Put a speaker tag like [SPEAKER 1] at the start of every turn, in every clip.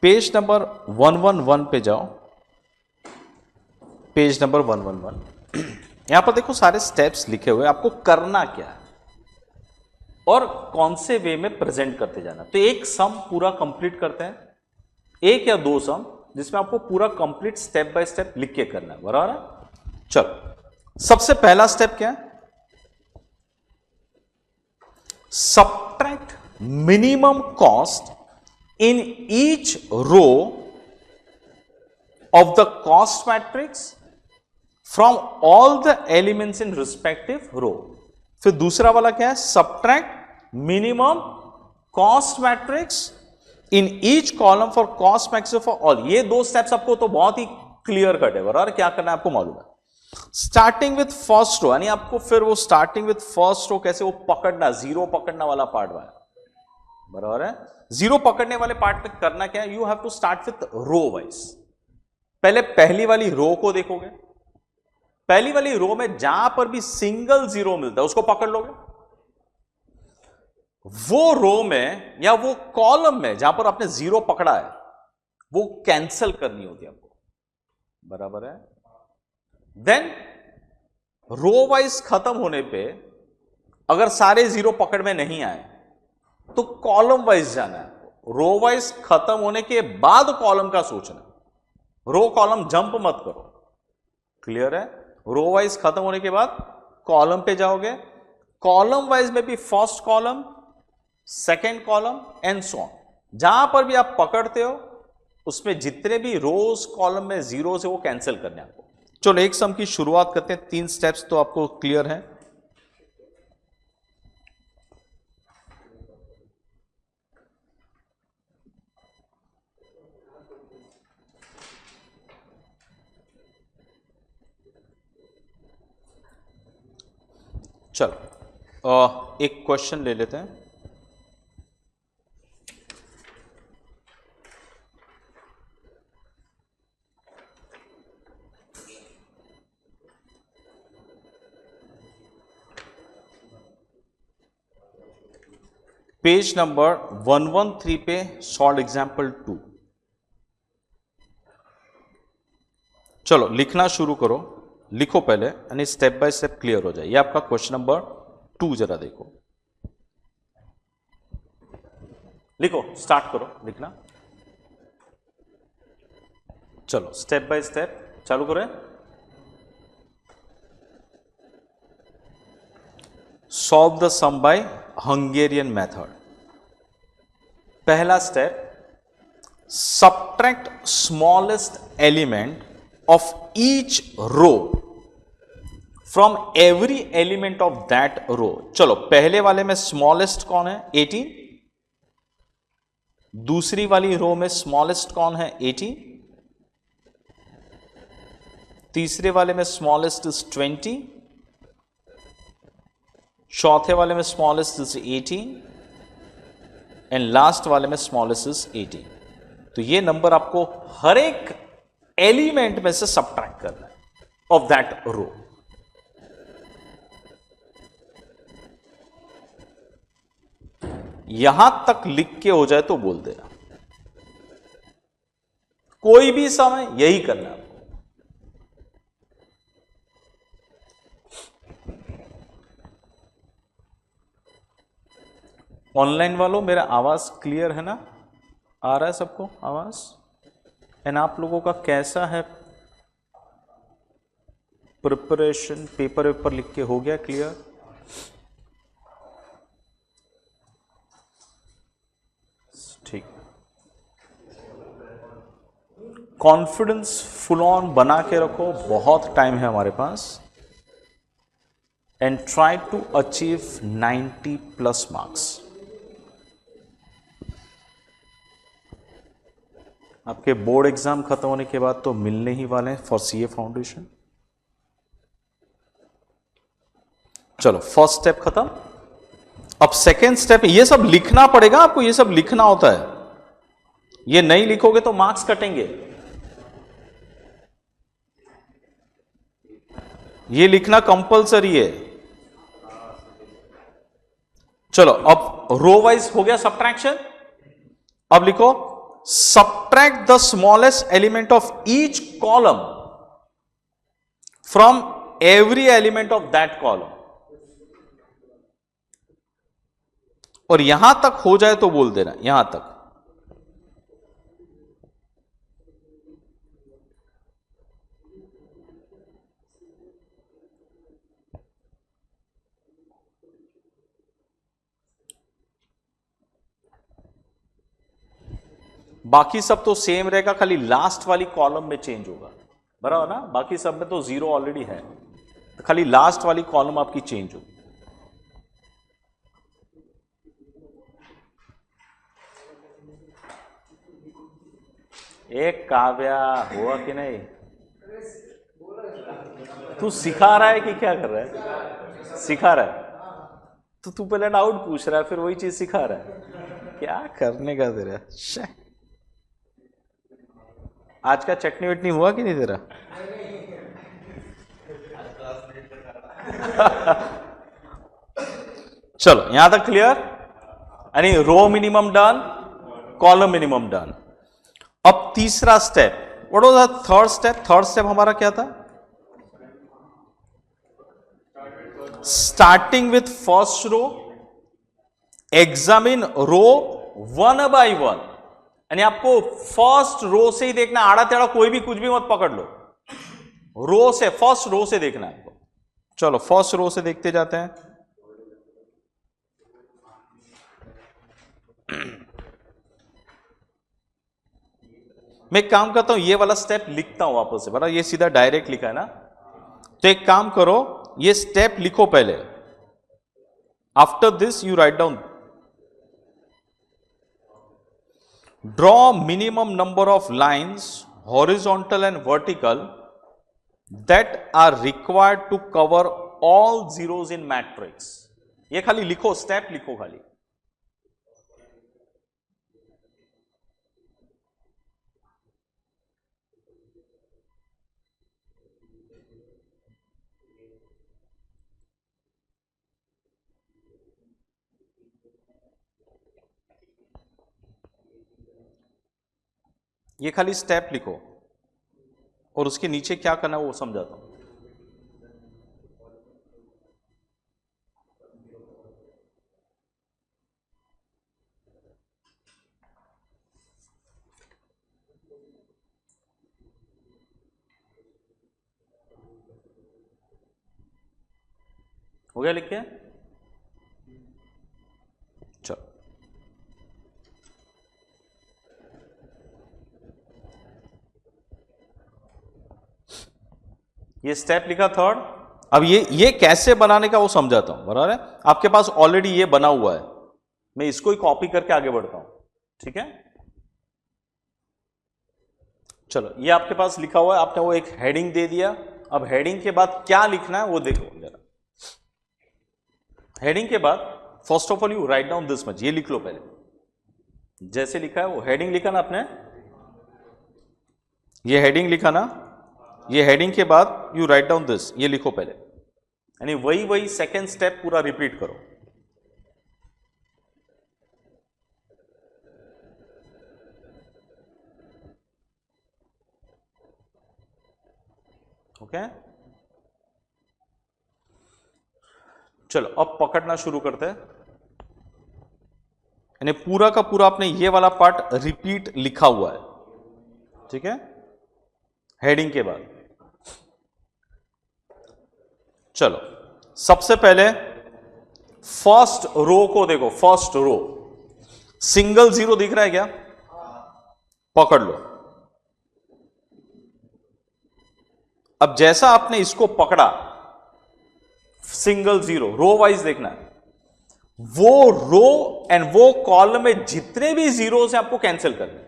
[SPEAKER 1] Page number 111 पे जाओ, page number 111। यहां पर देखो सारे स्टेप्स लिखे हुए, आपको करना क्या है और कौन से वे में प्रेजेंट करते जाना। तो एक सम पूरा कंप्लीट करते हैं, एक या दो सम जिसमें आपको पूरा कंप्लीट स्टेप बाय स्टेप लिख के करना है, बराबर है। चलो सबसे पहला स्टेप क्या है, subtract minimum cost in each row of the cost matrix from all the elements in respective row। फिर दूसरा वाला क्या है, subtract minimum cost matrix in each column for cost matrix for all। ये दो स्टेप्स आपको तो बहुत ही क्लियर कट है, बराबर। क्या करना है आपको मालूम है। स्टार्टिंग विथ फर्स्ट रो, यानी आपको फिर वो स्टार्टिंग विथ फर्स्ट रो कैसे वो पकड़ना, जीरो पकड़ना वाला पार्ट है, बराबर है। जीरो पकड़ने वाले पार्ट में करना क्या है, you have to start with row wise. पहले पहली वाली रो को देखोगे, पहली वाली रो में जहां पर भी सिंगल जीरो मिलता है उसको पकड़ लोगे। वो रो में या वो कॉलम में जहां पर आपने जीरो पकड़ा है वो कैंसिल करनी होती है आपको, बराबर है। देन रो वाइज खत्म होने पे अगर सारे जीरो पकड़ में नहीं आए तो कॉलम वाइज जाना है। रो वाइज खत्म होने के बाद कॉलम का सोचना, रो कॉलम जंप मत करो, क्लियर है। रो वाइज खत्म होने के बाद कॉलम पे जाओगे, कॉलम वाइज में भी first column, second column and so on. जहां पर भी आप पकड़ते हो उसमें जितने भी रोज कॉलम में जीरो है वो कैंसिल करने आपको। चलो एक सम की शुरुआत करते हैं, 3 स्टेप्स तो आपको क्लियर है। चलो एक क्वेश्चन ले लेते हैं। पेज नंबर 113 पे सॉल्व एग्जाम्पल 2। चलो लिखना शुरू करो, लिखो पहले यानी स्टेप बाय स्टेप क्लियर हो जाए। ये आपका क्वेश्चन नंबर 2, जरा देखो, लिखो, स्टार्ट करो लिखना। चलो स्टेप बाय स्टेप चालू करें। Solve the sum by Hungarian method. पहला step, subtract smallest element of each row from every element of that row। चलो पहले वाले में स्मॉलेस्ट कौन है, 18। दूसरी वाली रो में स्मॉलेस्ट कौन है, 18। तीसरे वाले में स्मॉलेस्ट इज 20। चौथे वाले में स्मॉलेस्ट इज 18 एंड लास्ट वाले में स्मॉलेस्ट इज 18। तो ये नंबर आपको हर एक एलिमेंट में से सबट्रैक्ट करना है ऑफ दैट रो। यहां तक लिख के हो जाए तो बोल देना, कोई भी समय यही करना है आपको। ऑनलाइन वालों मेरा आवाज क्लियर है ना, आ रहा है सबको आवाज? एंड आप लोगों का कैसा है प्रिपरेशन, पेपर वेपर लिख के हो गया क्लियर? ठीक, कॉन्फिडेंस फुल ऑन बना के रखो, बहुत टाइम है हमारे पास। And try to achieve 90+ marks. आपके बोर्ड एग्जाम खत्म होने के बाद तो मिलने ही वाले हैं फॉर सीए फाउंडेशन। चलो फर्स्ट स्टेप खत्म। अब सेकेंड स्टेप, ये सब लिखना पड़ेगा आपको, ये सब लिखना होता है। ये नहीं लिखोगे तो मार्क्स कटेंगे। ये लिखना कंपलसरी है। चलो अब रो वाइज हो गया सबट्रैक्शन। अब लिखो subtract the smallest element of each column from every element of that column. और यहां तक हो जाए तो बोल देना, यहां तक. बाकी सब तो सेम रहेगा, खाली लास्ट वाली कॉलम में चेंज होगा, बराबर ना. बाकी सब में तो जीरो ऑलरेडी है, तो खाली लास्ट वाली कॉलम आपकी चेंज होगी. एक काव्या हुआ कि नहीं? तू सिखा रहा है कि क्या कर रहा है? सिखा रहा है. तो तू पहले डाउट पूछ रहा है, फिर वही चीज सिखा रहा है. क्या करने का तेरा? आज का चटनी वटनी हुआ कि नहीं तेरा? चलो यहां तक क्लियर. यानी row minimum done, column minimum done. अब तीसरा step, what was the third step? Third step हमारा क्या था? Starting with first row, examine row one by one. यानी आपको फर्स्ट रो से ही देखना, आड़ा टेढ़ा कोई भी कुछ भी मत पकड़ लो, रो से, फर्स्ट रो से देखना है आपको. चलो फर्स्ट रो से देखते जाते हैं. मैं एक काम करता हूं, ये वाला स्टेप लिखता हूं वापस से, बराबर. ये सीधा डायरेक्ट लिखा है ना, तो एक काम करो, ये स्टेप लिखो पहले. After this you write down, draw minimum number of lines horizontal and vertical that are required to cover all zeros in matrix. ये खाली लिखो, स्टेप लिखो खाली. ये खाली स्टेप लिखो और उसके नीचे क्या करना है वो समझाता हूं. हो गया लिख के? चलो ये स्टेप लिखा थर्ड. अब ये कैसे बनाने का वो समझाता हूं, बराबर है. आपके पास ऑलरेडी ये बना हुआ है, मैं इसको ही कॉपी करके आगे बढ़ता हूं. ठीक है, चलो ये आपके पास लिखा हुआ है, आपने वो एक हेडिंग दे दिया. अब हेडिंग के बाद क्या लिखना है वो देखो जरा. हेडिंग के बाद first of all you write down this much, ये लिख लो पहले. जैसे लिखा है वो हेडिंग लिखा ना आपने, ये हेडिंग लिखा ना, ये हेडिंग के बाद यू राइट डाउन दिस, ये लिखो पहले. यानी वही सेकेंड स्टेप पूरा रिपीट करो. ओके चलो अब पकड़ना शुरू करते हैं. यानी पूरा का पूरा आपने ये वाला पार्ट रिपीट लिखा हुआ है. ठीक है, हेडिंग के बाद चलो सबसे पहले फर्स्ट रो को देखो. फर्स्ट रो सिंगल जीरो दिख रहा है क्या? पकड़ लो. अब जैसा आपने इसको पकड़ा, सिंगल जीरो, रो वाइज देखना है. वो रो एंड वो कॉलम में जितने भी जीरो से आपको कैंसिल करने.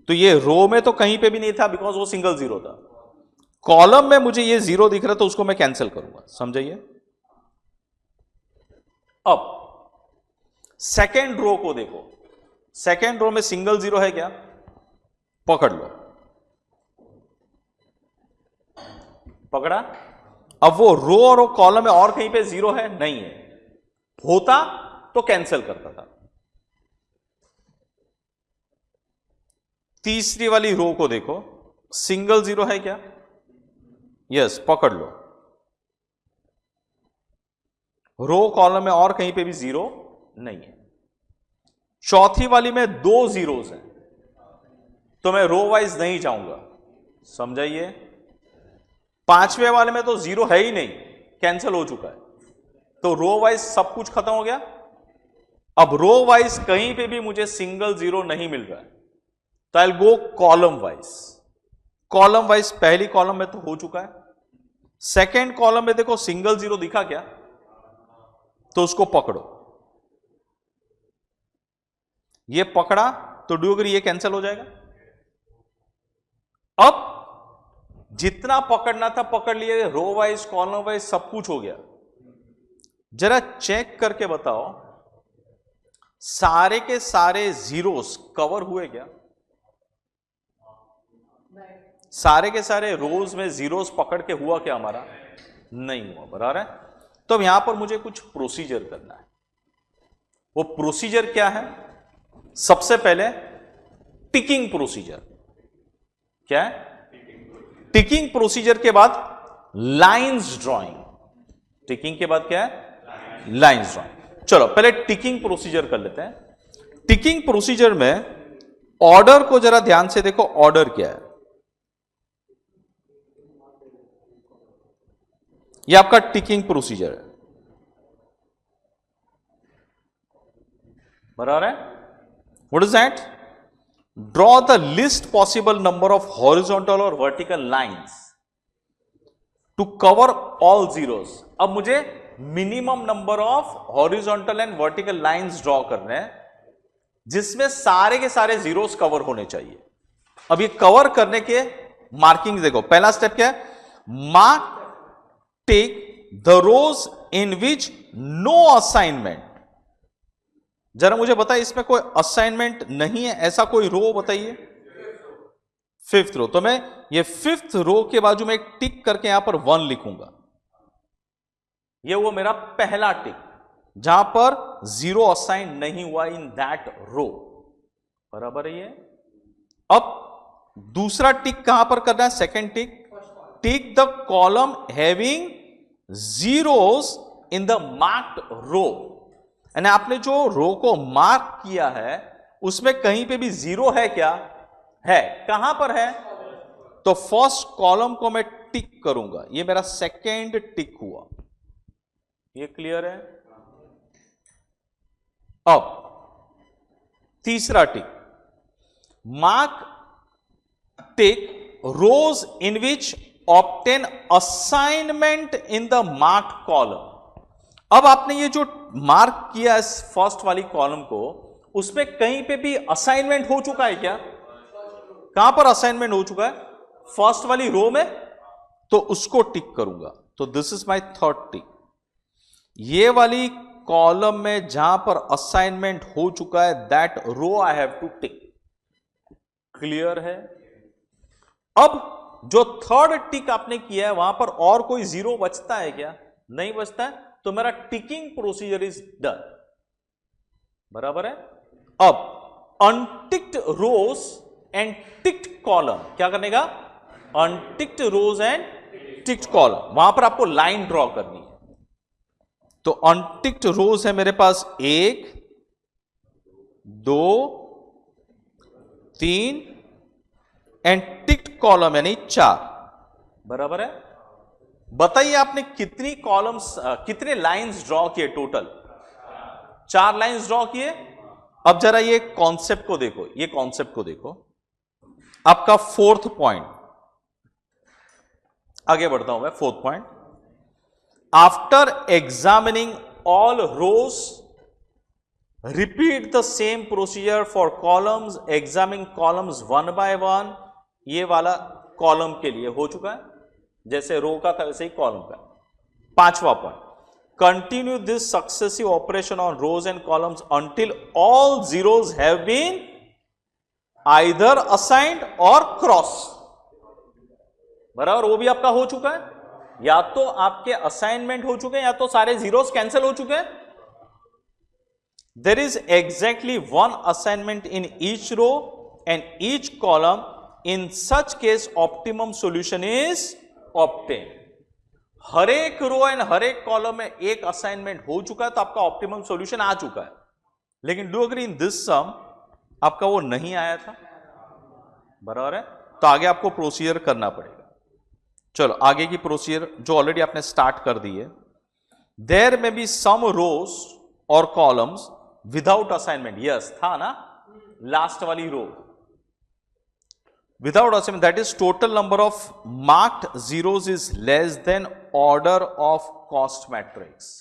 [SPEAKER 1] तो ये रो में तो कहीं पे भी नहीं था बिकॉज वो सिंगल जीरो था. कॉलम में मुझे ये जीरो दिख रहा है तो उसको मैं कैंसिल करूंगा. समझाइए. अब सेकेंड रो को देखो. सेकेंड रो में सिंगल जीरो है क्या? पकड़ लो. पकड़ा. अब वो रो और वो कॉलम में और कहीं पे जीरो है? नहीं है. होता तो कैंसिल करता था. तीसरी वाली रो को देखो, सिंगल जीरो है क्या? यस, पकड़ लो। रो कॉलम में और कहीं पे भी जीरो नहीं है। चौथी वाली में 2 जीरोस हैं, तो मैं रो वाइज नहीं जाऊंगा, समझाइए। पांचवें वाले में तो जीरो है ही नहीं, कैंसिल हो चुका है, तो रो वाइज सब कुछ खत्म हो गया। अब रो वाइज कहीं पे भी मुझे सिंगल जीरो नहीं मिल रहा है, तो I will go column wise. Column wise पहली कॉलम में तो हो चुका है, सेकेंड कॉलम में देखो सिंगल जीरो दिखा क्या, तो उसको पकड़ो। ये पकड़ा तो डू एग्री, ये कैंसिल हो जाएगा। अब जितना पकड़ना था पकड़ लिए, रो वाइज कॉलम वाइज सब कुछ हो गया। जरा चेक करके बताओ, सारे के सारे जीरोस कवर हुए क्या? सारे के सारे रोज में जीरोस पकड़ के हुआ क्या हमारा? नहीं हुआ, बराबर है। तो अब यहां पर मुझे कुछ प्रोसीजर करना है। वो प्रोसीजर क्या है? सबसे पहले टिकिंग प्रोसीजर। क्या है? टिकिंग प्रोसीजर के बाद लाइंस ड्राइंग। टिकिंग के बाद क्या है? Lines drawing. चलो पहले टिकिंग प्रोसीजर कर लेते हैं। टिकिंग प्रोसीजर में ऑर्डर को जरा ध्यान से देखो, ऑर्डर क्या है? यह आपका टिकिंग प्रोसीजर है, बराबर है। What is that? Draw the least possible number of horizontal और vertical lines to cover all zeros. अब मुझे minimum number of horizontal and vertical lines draw करने हैं, जिसमें सारे के सारे जीरोस कवर होने चाहिए। अब ये कवर करने के मार्किंग देखो। पहला स्टेप क्या है? Mark take the rows in which no assignment. जरा मुझे बताइए, इसमें कोई असाइनमेंट नहीं है ऐसा कोई रो बताइए। Fifth row. तो मैं ये फिफ्थ रो के बाजू में एक टिक करके यहां पर 1 लिखूंगा। ये वो मेरा पहला टिक, जहां पर जीरो असाइन नहीं हुआ इन दैट रो, बराबर है ये। अब दूसरा टिक कहां पर करना है? Second tick, tick the column having zeros in the marked row. यानी आपने जो रो को मार्क किया है उसमें कहीं पे भी जीरो है क्या? है। कहां पर है? तो फर्स्ट कॉलम को मैं टिक करूंगा, ये मेरा सेकेंड टिक हुआ। ये क्लियर है? अब तीसरा tick, mark tick rows in which obtain assignment in the marked column. अब आपने ये जो मार्क किया इस फर्स्ट वाली कॉलम को, उसमें कहीं पे भी असाइनमेंट हो चुका है क्या? कहां पर असाइनमेंट हो चुका है? फर्स्ट वाली रो में, तो उसको टिक करूंगा। तो दिस इज माय थर्ड टिक। ये वाली कॉलम में जहां पर असाइनमेंट हो चुका है, that row I have to tick. Clear है? अब जो थर्ड टिक आपने किया है वहां पर और कोई जीरो बचता है क्या? नहीं बचता है, तो मेरा टिकिंग प्रोसीजर इज डन, बराबर है। अब अनटिक्ड रोज एंड टिक्ड कॉलम क्या करने का? अनटिक्ड रोज एंड टिक्ड कॉलम, वहां पर आपको लाइन ड्रॉ करनी है। तो अनटिक्ड रोज है मेरे पास 1 2 3 एंड टिक्ड कॉलम यानी 4, बराबर है। बताइए आपने कितनी कॉलम्स, कितने लाइंस ड्रॉ किए टोटल? 4 लाइंस ड्रॉ किए। अब जरा ये कॉन्सेप्ट को देखो, ये कॉन्सेप्ट को देखो। आपका फोर्थ पॉइंट, आगे बढ़ता हूं मैं। Fourth point, after examining all rows repeat the same procedure for columns, examine columns 1 by 1। ये वाला कॉलम के लिए हो चुका है, जैसे रो का था वैसे ही कॉलम का। पांचवा point, continue this successive operation on rows and columns until all zeros have been either assigned or cross, बराबर। वो भी आपका हो चुका है, या तो आपके असाइनमेंट हो चुके हैं या तो सारे जीरोस कैंसिल हो चुके हैं। There is exactly 1 assignment in each row and each column, in such case optimum solution is obtain. हर एक रो एंड हर एक कॉलम में एक असाइनमेंट हो चुका है तो आपका ऑप्टिमम सॉल्यूशन आ चुका है। लेकिन डू अग्री इन दिस सम आपका वो नहीं आया था, बराबर है, तो आगे आपको प्रोसीजर करना पड़ेगा। चलो आगे की प्रोसीजर जो ऑलरेडी आपने स्टार्ट कर दी है। देयर में बी सम रोज और कॉलम्स विदाउट असाइनमेंट, यस था ना लास्ट वाली row, without assignment, that is total number of marked zeros is less than order of cost matrix.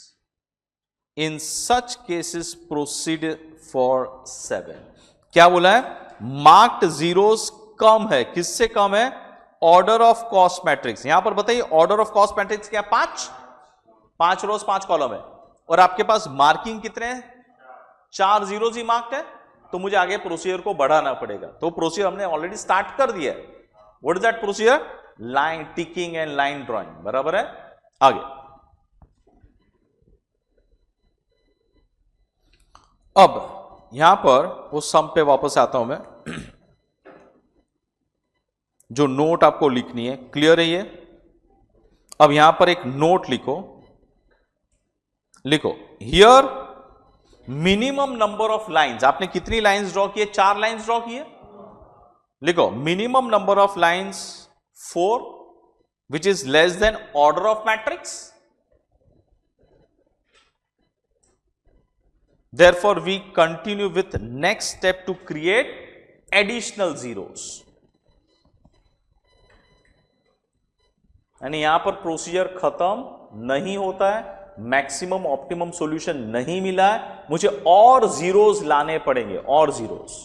[SPEAKER 1] In such cases proceed for 7। क्या बोला है? मार्क्ड जीरोस कम है, किससे कम है? Order of cost matrix. यहां पर बताइए ऑर्डर ऑफ कॉस्ट मैट्रिक्स क्या? 5 रोज 5 कॉलम है और आपके पास मार्किंग कितने हैं? 4 जीरोस ही मार्क्ड है, तो मुझे आगे प्रोसीजर को बढ़ाना पड़ेगा। तो प्रोसीजर हमने ऑलरेडी स्टार्ट कर दिया है। What is that procedure? Line ticking and line drawing, बराबर है। आगे अब यहां पर वो सम पे वापस आता हूं मैं। जो नोट आपको लिखनी है, क्लियर है ये? अब यहां पर एक नोट लिखो here minimum number of lines. आपने कितनी लाइंस ड्रॉ की है? 4 लाइंस ड्रॉ की है। लिखो minimum number of lines 4 which is less than order of matrix. Therefore, we continue with next step to create additional zeros. यानी यहां पर प्रोसीजर खत्म नहीं होता है, मैक्सिमम ऑप्टिमम सॉल्यूशन नहीं मिला है, मुझे और जीरोस लाने पड़ेंगे, और जीरोस।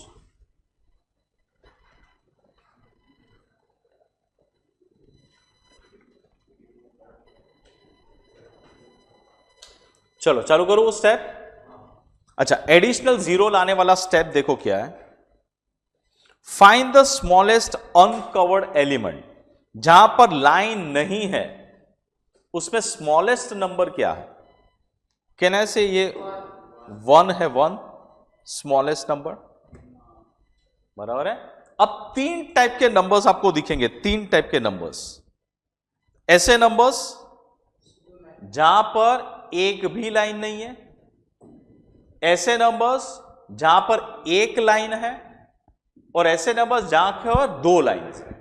[SPEAKER 1] चलो चालू करो वो स्टेप। अच्छा, एडिशनल जीरो लाने वाला स्टेप देखो क्या है। Find the smallest uncovered element. जहां पर लाइन नहीं है उसमें स्मॉलेस्ट नंबर क्या है? कहना से ये 1 है, 1 स्मॉलेस्ट नंबर, बराबर है। अब 3 टाइप के नंबर्स आपको दिखेंगे, 3 टाइप के नंबर्स। ऐसे नंबर्स जहां पर एक भी लाइन नहीं है, ऐसे नंबर्स जहां पर एक लाइन है, और ऐसे नंबर्स जहां पर 2 लाइन है।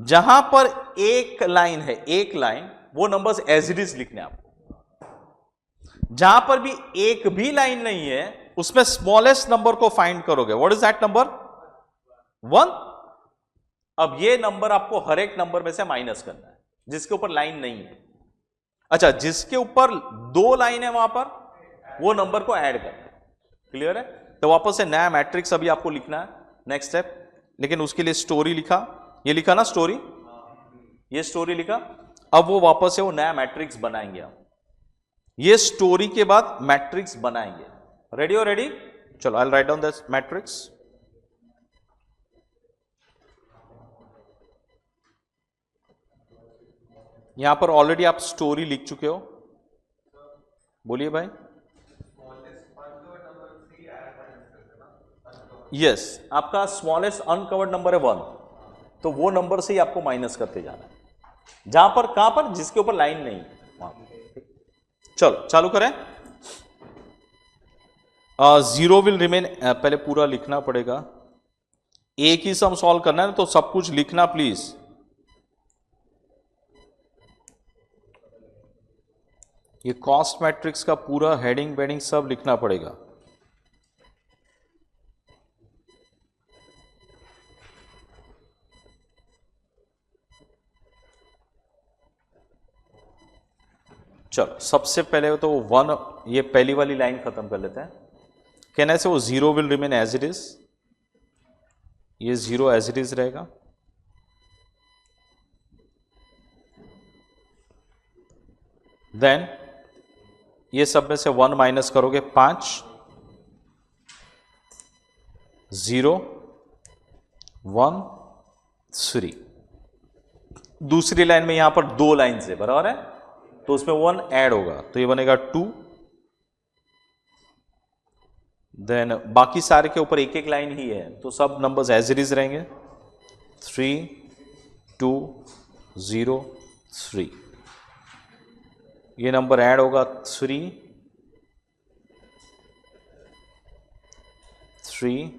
[SPEAKER 1] जहां पर एक लाइन है, एक लाइन, वो नंबर्स एज इट इज लिखने आपको। जहां पर भी एक भी लाइन नहीं है उसमें स्मॉलेस्ट नंबर को फाइंड करोगे। What is that number? 1। अब ये नंबर आपको हर एक नंबर में से माइनस करना है जिसके ऊपर लाइन नहीं है। अच्छा, जिसके ऊपर 2 लाइन है वहां पर वो नंबर को ऐड करना है। क्लियर है? तो वापस से नया मैट्रिक्स अभी आपको लिखना है, नेक्स्ट स्टेप। लेकिन उसके लिए स्टोरी लिखा, ये लिखा ना स्टोरी, ये स्टोरी लिखा। अब वो वापस से वो नया मैट्रिक्स बनाएंगे हम। ये स्टोरी के बाद मैट्रिक्स बनाएंगे। रेडी हो? रेडी? चलो I will write down this matrix. यहां पर ऑलरेडी आप स्टोरी लिख चुके हो, बोलिए भाई। यस, आपका स्मॉलेस्ट अनकवर्ड नंबर है 1, तो वो नंबर से ही आपको माइनस करते जाना है। जहां पर, कहां पर? जिसके ऊपर लाइन नहीं वहां। चलो चालू करें। जीरो विल रिमेन, पहले पूरा लिखना पड़ेगा। एक ही सम सॉल्व करना है तो सब कुछ लिखना प्लीज। ये कॉस्ट मैट्रिक्स का पूरा हेडिंग वेडिंग सब लिखना पड़ेगा। चलो सबसे पहले तो 1, ये पहली वाली लाइन खत्म कर लेते हैं। कहने से वो 0 will remain as it is, ये 0 एज इट इज रहेगा। देन ये सब में से 1 माइनस करोगे, 5, 0, 1, 3। दूसरी लाइन में यहां पर 2 लाइन से, बराबर है, तो उसमें 1 ऐड होगा तो ये बनेगा 2, देन बाकी सारे के ऊपर एक एक लाइन ही है, तो सब नंबर्स एज इट इज रहेंगे। 3 2 0 3, ये नंबर ऐड होगा 3 3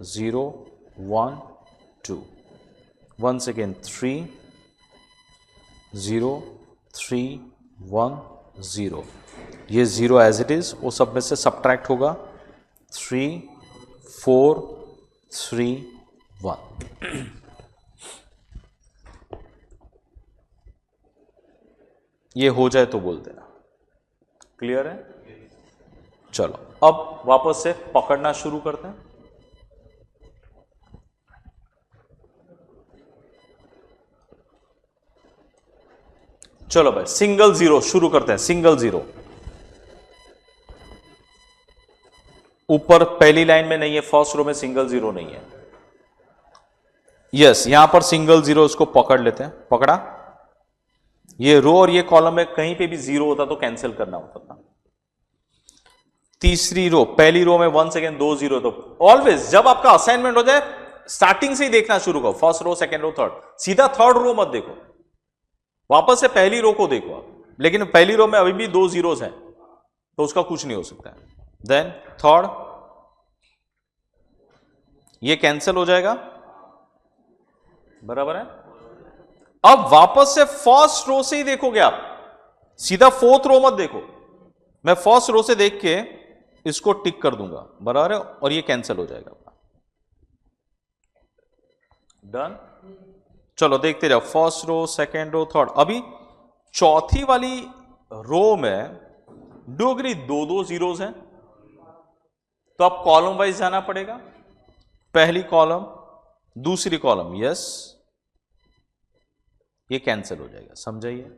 [SPEAKER 1] 0 1 2, once again 3 0 3 1 0, ये 0 एज इट इज, वो सब में से सब्ट्रैक्ट होगा 3 4 3 1। ये हो जाए तो बोल देना। क्लियर है? चलो अब वापस से पकड़ना शुरू करते हैं। चलो भाई सिंगल जीरो शुरू करते हैं। सिंगल जीरो ऊपर पहली लाइन में नहीं है, फर्स्ट रो में सिंगल जीरो नहीं है। यस, यहां पर सिंगल जीरो, इसको पकड़ लेते हैं। पकड़ा, ये रो और ये कॉलम में कहीं पे भी जीरो होता तो कैंसिल करना होता था। तीसरी रो, पहली रो में 1 सेकेंड 2 जीरो, तो ऑलवेज जब आपका असाइनमेंट हो जाए स्टार्टिंग से ही देखना शुरू करो। First row, second row, third, सीधा थर्ड रो मत देखो, वापस से पहली रो को देखो आप। लेकिन पहली रो में अभी भी 2 जीरोस हैं तो उसका कुछ नहीं हो सकता है। देन थर्ड, ये कैंसिल हो जाएगा, बराबर है। अब वापस से फर्स्ट रो से ही देखोगे आप, सीधा फोर्थ रो मत देखो। मैं फर्स्ट रो से देख के इसको टिक कर दूंगा, बराबर है, और ये कैंसिल हो जाएगा। डन। चलो देखते जाओ, first row, second row, third. अभी चौथी वाली रो में दो दो जीरोस हैं, तो अब कॉलम वाइज जाना पड़ेगा। पहली कॉलम, दूसरी कॉलम, यस, ये कैंसिल हो जाएगा, समझाइए।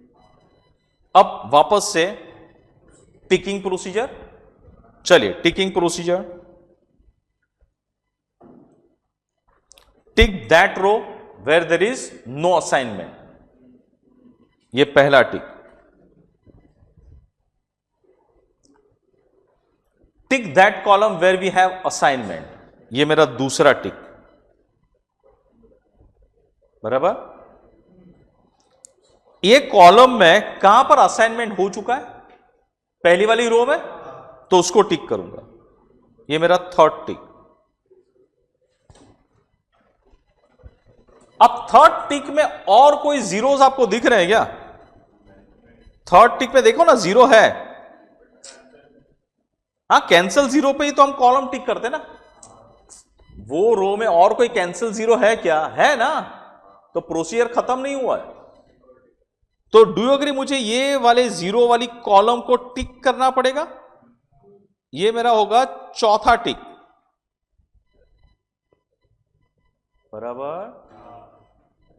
[SPEAKER 1] अब वापस से टिकिंग प्रोसीजर, चलिए ticking procedure. Tick that row where there is no assignment, ये पहला टिक। Tick that column where we have assignment, ये मेरा दूसरा टिक, बराबर। ये कॉलम में कहां पर असाइनमेंट हो चुका है, पहली वाली रो में, तो उसको टिक करूंगा, ये मेरा थर्ड टिक। अब थर्ड टिक में और कोई जीरोस आपको दिख रहे हैं क्या? थर्ड टिक में देखो ना, जीरो है। हाँ, कैंसिल जीरो पे ही तो हम कॉलम टिक करते ना। वो रो में और कोई कैंसिल जीरो है क्या? है ना, तो प्रोसीजर खत्म नहीं हुआ है। तो डू यू एग्री, मुझे ये वाले जीरो वाली कॉलम को टिक करना पड़ेगा। ये मेरा होगा चौथा टिक, बराबर।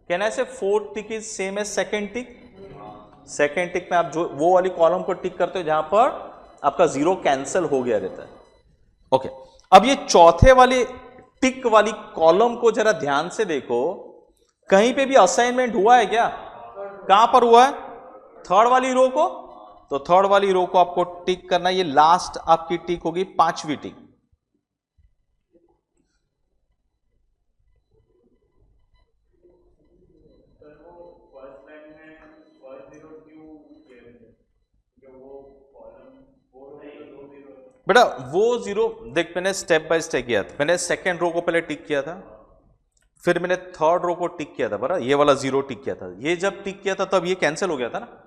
[SPEAKER 1] Can I say fourth tick is same as second tick? Second tick में आप जो वो वाली कॉलम को टिक करते हो जहां पर आपका जीरो कैंसिल हो गया रहता है। ओके, अब ये चौथे वाले टिक वाली कॉलम को जरा ध्यान से देखो, कहीं पे भी असाइनमेंट हुआ है क्या? कहां पर हुआ है? थर्ड वाली रो को। तो थर्ड वाली रो को आपको टिक करना, ये लास्ट आपकी टिक होगी, पांचवी टिक। बेटा वो जीरो देख, मैंने स्टेप बाय स्टेप किया था। मैंने सेकेंड रो को पहले टिक किया था, फिर मैंने थर्ड रो को टिक किया था, बरा ये वाला जीरो टिक किया था। ये जब टिक किया था तब ये कैंसिल हो गया था ना।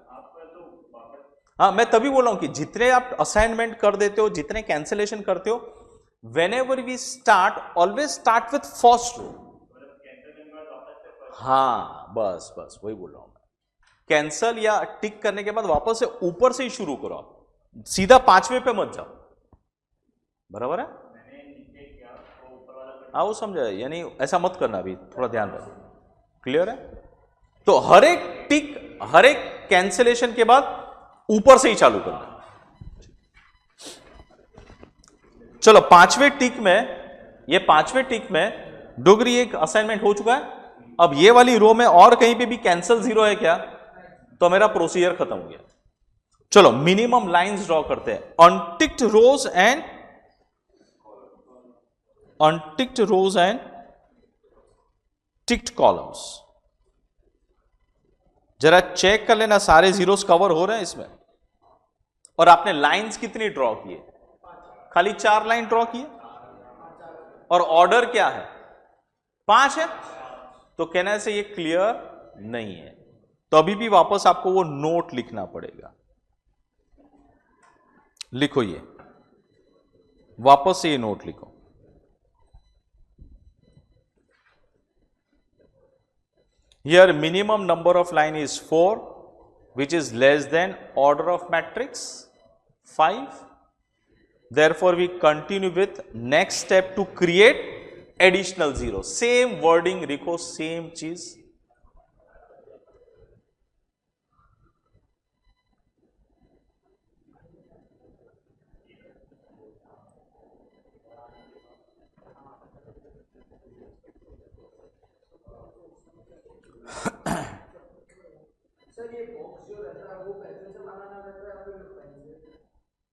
[SPEAKER 1] हाँ, मैं तभी बोल रहा हूं कि जितने आप असाइनमेंट कर देते हो, जितने कैंसिलेशन करते हो, whenever we start always start with first row. हाँ, बस बस वही बोल रहा हूं मैं। कैंसिल या टिक करने के बाद वापस से ऊपर से ही शुरू करो आप, सीधा पांचवे पे मत जाओ, बराबर है। हाँ, वो समझा, यानी ऐसा मत करना, अभी थोड़ा ध्यान रखो। क्लियर है? तो हर एक टिक, हर एक कैंसिलेशन के बाद ऊपर से ही चालू करना। चलो पांचवें टिक में, ये पांचवें टिक में डोगरी एक असाइनमेंट हो चुका है। अब ये वाली रो में और कहीं पे भी कैंसिल जीरो है क्या? तो मेरा प्रोसीजर खत्म हो गया। चलो मिनिमम लाइंस ड्रॉ करते हैं। Unticked rows and unticked rows and ticked columns. जरा चेक कर लेना सारे जीरोस कवर हो रहे हैं इसमें। और आपने लाइंस कितनी ड्रॉ किए? खाली 4 लाइन ड्रॉ किए। और ऑर्डर क्या है? 5 है। तो कहने से ये क्लियर नहीं है, तो अभी भी वापस आपको वो नोट लिखना पड़ेगा। लिखो, ये वापस से ये नोट लिखो। Here minimum number of line is 4, which is less than order of matrix 5. Therefore we continue with next step to create additional zero. Same wording लिखो, same चीज।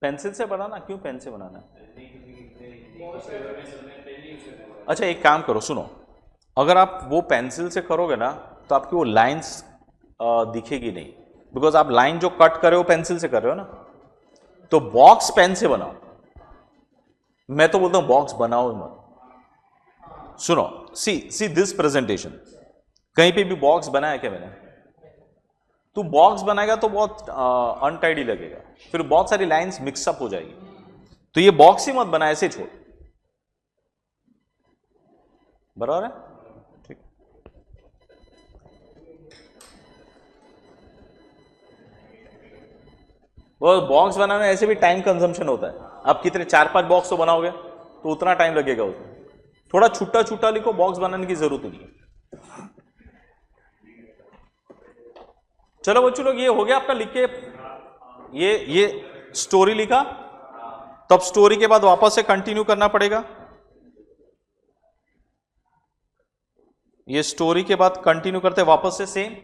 [SPEAKER 1] पेंसिल से बनाना? क्यों पेन से बनाना? अच्छा, एक काम करो, सुनो, अगर आप वो पेंसिल से करोगे ना तो आपकी वो लाइंस दिखेगी नहीं, बिकॉज आप लाइन जो कट कर रहे हो पेंसिल से कर रहे हो ना। तो बॉक्स पेन से बनाओ। मैं तो बोलता हूं बॉक्स बनाओ मत। सुनो, सी दिस प्रेजेंटेशन, कहीं पे भी बॉक्स बनाया क्या मैंने? तू बॉक्स बनाएगा तो बहुत अनटाइडी लगेगा, फिर बहुत सारी लाइंस मिक्सअप हो जाएगी। तो ये बॉक्स ही मत बना, ऐसे छोड़। बराबर है? ठीक। वो बॉक्स बनाने ऐसे भी टाइम कंजम्पशन होता है। आप कितने 4-5 बॉक्स तो बनाओगे तो उतना टाइम लगेगा उसमें। थोड़ा छुट्टा छुट्टा लिखो, बॉक्स बनाने की जरूरत नहीं है। चलो बच्चों लोग, ये हो गया आपका लिख के। ये स्टोरी लिखा, तब स्टोरी के बाद वापस से कंटिन्यू करना पड़ेगा। ये स्टोरी के बाद कंटिन्यू करते वापस से सेम।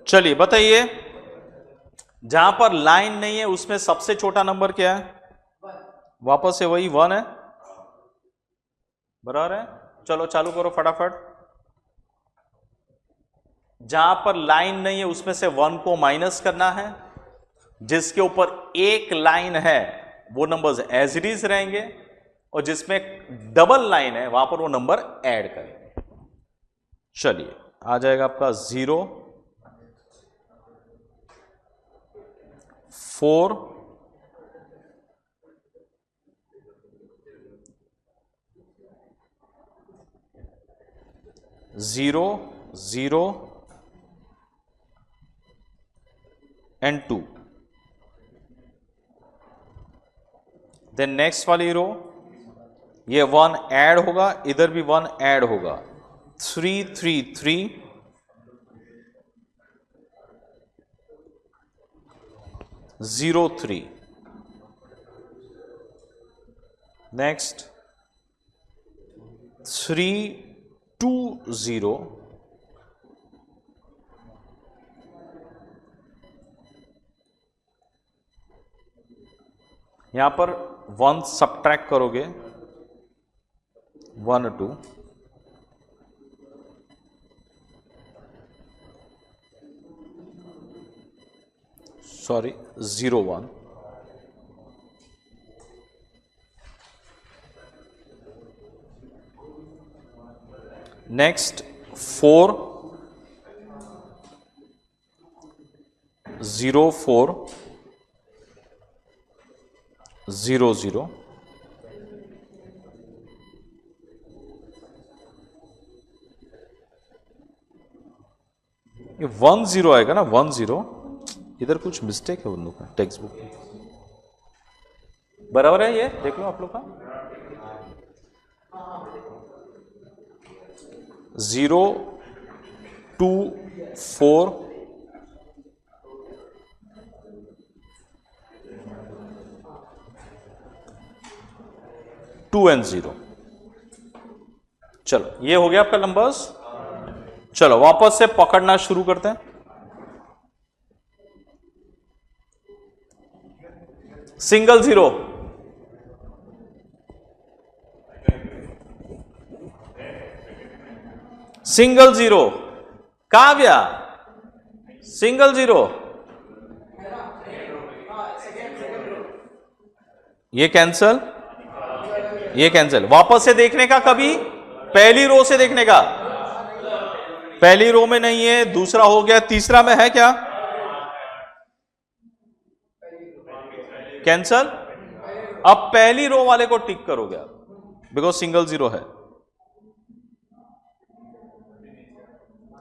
[SPEAKER 1] चलिए बताइए, जहां पर लाइन नहीं है उसमें सबसे छोटा नंबर क्या है? वापस से वही 1 है। बराबर है? चलो चालू करो फटाफट। जहां पर लाइन नहीं है उसमें से 1 को माइनस करना है। जिसके ऊपर एक लाइन है वो नंबर्स एज इट इज रहेंगे, और जिसमें डबल लाइन है वहां पर वो नंबर ऐड करेंगे। चलिए, आ जाएगा आपका 0, 4, 0, 0 and 2। देन नेक्स्ट वाली रो, ये 1 ऐड होगा, इधर भी 1 ऐड होगा। 3, 3, 3, 0, 3। नेक्स्ट 3, 2, 0, यहां पर 1 सब्ट्रैक्ट करोगे, 1, 2, सॉरी 0, 1। नेक्स्ट 4, 0, 4, 0, 0। ये 1, 0 आएगा ना, 1, 0। इधर कुछ मिस्टेक है उन लोग का टेक्स्ट बुक में। बराबर है? ये देख लो आप लोग का 0, 2, 4, 2 and 0। चलो ये हो गया आपका नंबर्स। चलो वापस से पकड़ना शुरू करते हैं। Single zero, single zero, Kavya single zero, ये कैंसल, ये कैंसल। वापस से देखने का, कभी पहली रो से देखने का। पहली रो में नहीं है, दूसरा हो गया, तीसरा में है क्या? कैंसल। अब पहली रो वाले को टिक करोगे आप, बिकॉज सिंगल जीरो है।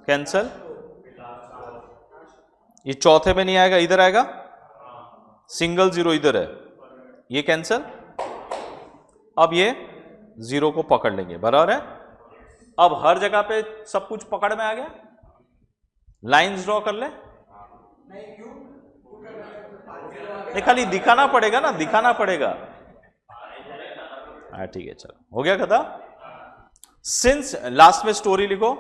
[SPEAKER 1] कैंसल। ये चौथे में नहीं आएगा, इधर आएगा। सिंगल जीरो इधर है, ये कैंसल। अब ये जीरो को पकड़ लेंगे, बराबर है। अब हर जगह पे सब कुछ पकड़ में आ गया। लाइंस ड्रॉ कर ले। नहीं, खाली दिखाना पड़ेगा ना, दिखाना पड़ेगा। हाँ ठीक है, चलो हो गया खत्म। सिंस लास्ट में स्टोरी लिखो।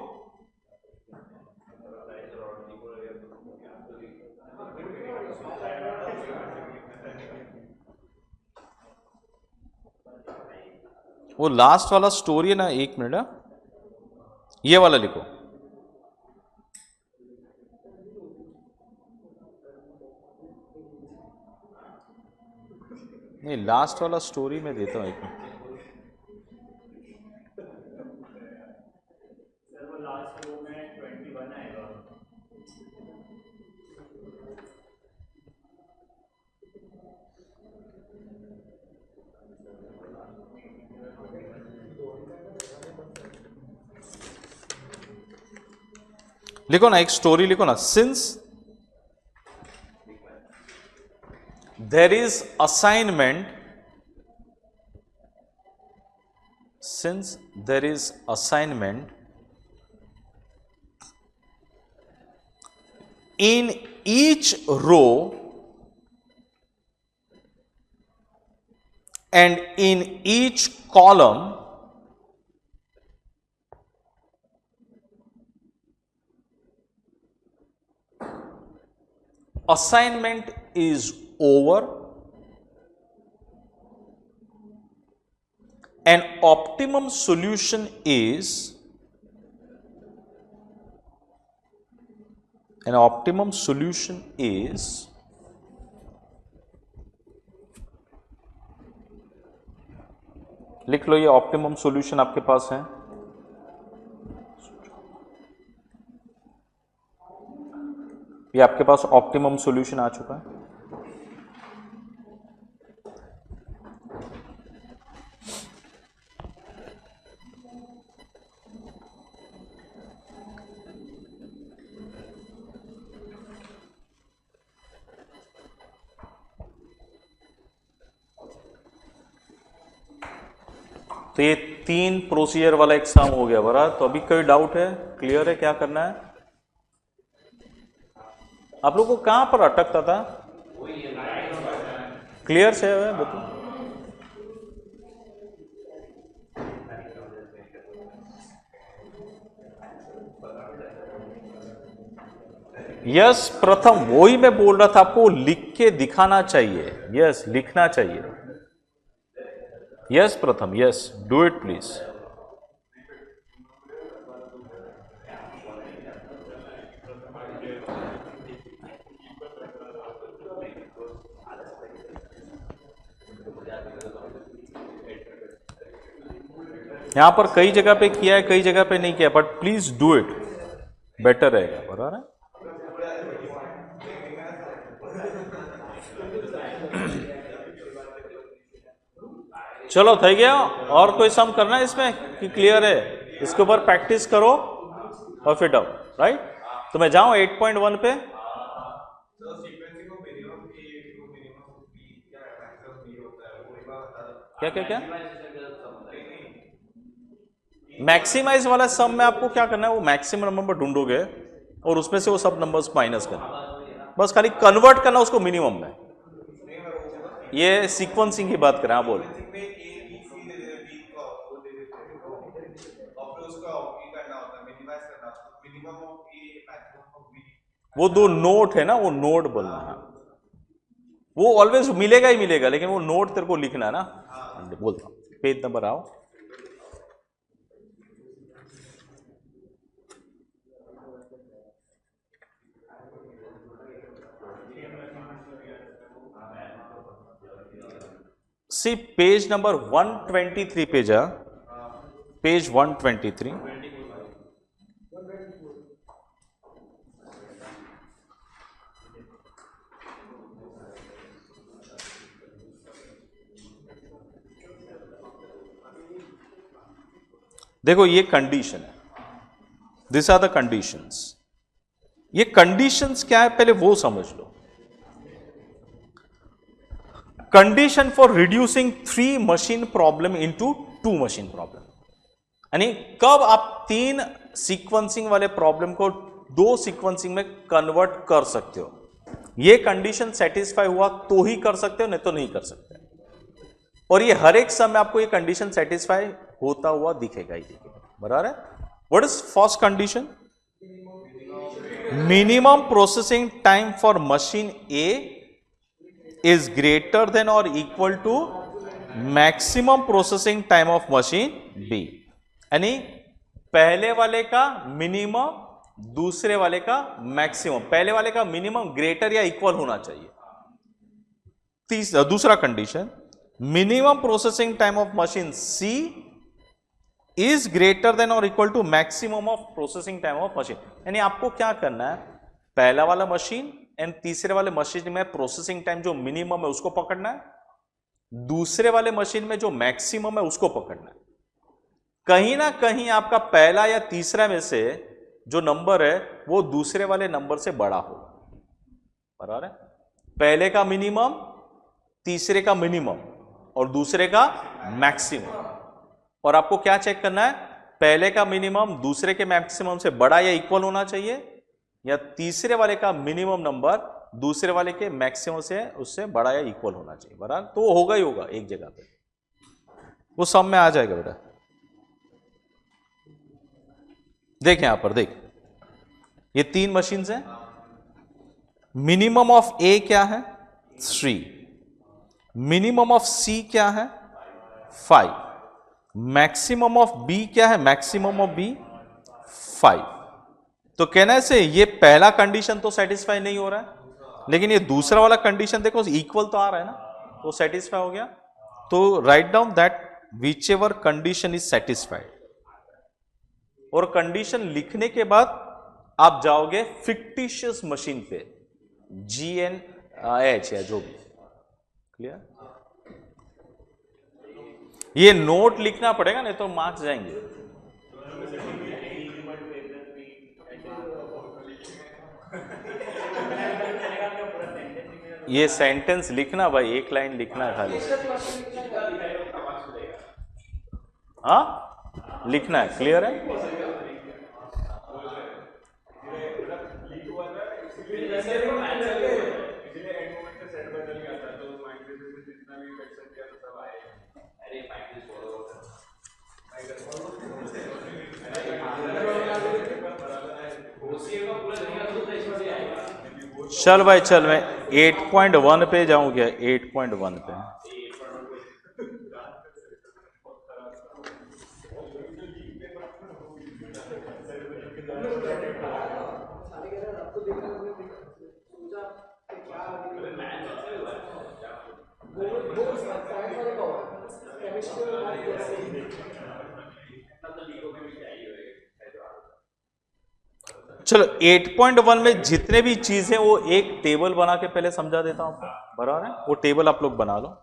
[SPEAKER 1] वो लास्ट वाला स्टोरी है ना, एक मिनट, ये वाला लिखो। नहीं, लास्ट वाला स्टोरी में देता हूं, एक मिनट। लिखो ना, एक स्टोरी लिखो ना। Since there is assignment, since there is assignment in each row and in each column, assignment is over, an optimum solution is, an optimum solution is लिख लो, ये ऑप्टिमम सॉल्यूशन आपके पास है। ये आपके पास ऑप्टिमम सॉल्यूशन आ चुका है। तो ये 3 प्रोसीजर वाला एग्जाम हो गया बरा। तो अभी कोई डाउट है? क्लियर है क्या करना है? आप लोग को कहां पर अटकता था? क्लियर से है बताओ। यस प्रथम, वही मैं बोल रहा था आपको, लिख के दिखाना चाहिए। यस लिखना चाहिए। यस प्रथम, यस डू इट प्लीज। यहां पर कई जगह पे किया है, कई जगह पे नहीं किया, but please do it, better रहेगा, बराबर है। चलो થઈ गया। और कोई सम करना है इसमें कि क्लियर है? इसके ऊपर प्रैक्टिस करो और फिर डाउन, राइट। तो मैं जाऊं 8.1 पे। क्या क्या क्या? मैक्सिमाइज वाला सम में आपको क्या करना है, वो मैक्सिमम नंबर ढूंढोगे और उसमें से वो सब नंबर्स माइनस करना, बस खाली कन्वर्ट करना उसको मिनिमम में। ये सीक्वेंसिंग की बात करें। हाँ बोल। वो दो नोट है ना, वो नोट बोलना है, वो ऑलवेज मिलेगा ही मिलेगा, लेकिन वो नोट तेरे को लिखना है ना। बोलता हूं, पेज नंबर आओ। सी पेज नंबर 123 पेज है, पेज 123। देखो ये कंडीशन है, दिस आर द कंडीशंस। ये कंडीशंस क्या है पहले वो समझ लो। Condition for reducing 3 machine problem into 2 machine problem, यानी कब आप 3 सीक्वेंसिंग वाले प्रॉब्लम को 2 सीक्वेंसिंग में कन्वर्ट कर सकते हो। ये कंडीशन सेटिस्फाई हुआ तो ही कर सकते हो, नहीं तो नहीं कर सकते। और ये हर एक समय आपको ये कंडीशन सेटिस्फाई होता हुआ दिखेगा ही दिखेगा, बराबर है। What is first condition? Minimum processing time for machine A is greater than और equal to maximum processing time of machine B, यानी पहले वाले का मिनिमम, दूसरे वाले का मैक्सिमम। पहले वाले का मिनिमम ग्रेटर या इक्वल होना चाहिए। दूसरा condition, minimum processing time of machine C is greater than और equal to maximum of processing time of machine. यानी आपको क्या करना है, पहला वाला मशीन एंड तीसरे वाले मशीन में प्रोसेसिंग टाइम जो मिनिमम है उसको पकड़ना है, दूसरे वाले मशीन में जो मैक्सिमम है उसको पकड़ना है। कहीं ना कहीं आपका पहला या तीसरा में से जो नंबर है वो दूसरे वाले नंबर से बड़ा होगा, बराबर है। पहले का मिनिमम, तीसरे का मिनिमम और दूसरे का मैक्सिमम। और आपको क्या चेक करना है, पहले का मिनिमम दूसरे के मैक्सिमम से बड़ा या इक्वल होना चाहिए, या तीसरे वाले का मिनिमम नंबर दूसरे वाले के मैक्सिमम से उससे बड़ा या इक्वल होना चाहिए, बराबर। तो होगा ही होगा एक जगह पे, वो सब में आ जाएगा बेटा। देख यहां पर देख, ये 3 मशीन्स हैं। मिनिमम ऑफ ए क्या है? 3। मिनिमम ऑफ सी क्या है? 5। मैक्सिमम ऑफ बी क्या है? Maximum of B 5। तो कहने से ये पहला कंडीशन तो सेटिस्फाई नहीं हो रहा है, लेकिन ये दूसरा वाला कंडीशन देखो इक्वल तो आ रहा है ना, तो सेटिस्फाई हो गया। तो write down that which ever condition is satisfied. और कंडीशन लिखने के बाद आप जाओगे फिक्टिशियस मशीन पे, GNH या जो भी। क्लियर? ये नोट लिखना पड़ेगा, नहीं तो मार्क्स जाएंगे। ये सेंटेंस लिखना भाई, एक लाइन लिखना है खाली। हाँ लिखना है, क्लियर है? चल भाई चल, मैं 8.1 पे जाऊं क्या? 8.1 पे चलो 8.1 में जितने भी चीज है वो एक टेबल बना के पहले समझा देता हूं आपको, बराबर है। वो टेबल आप लोग बना लो।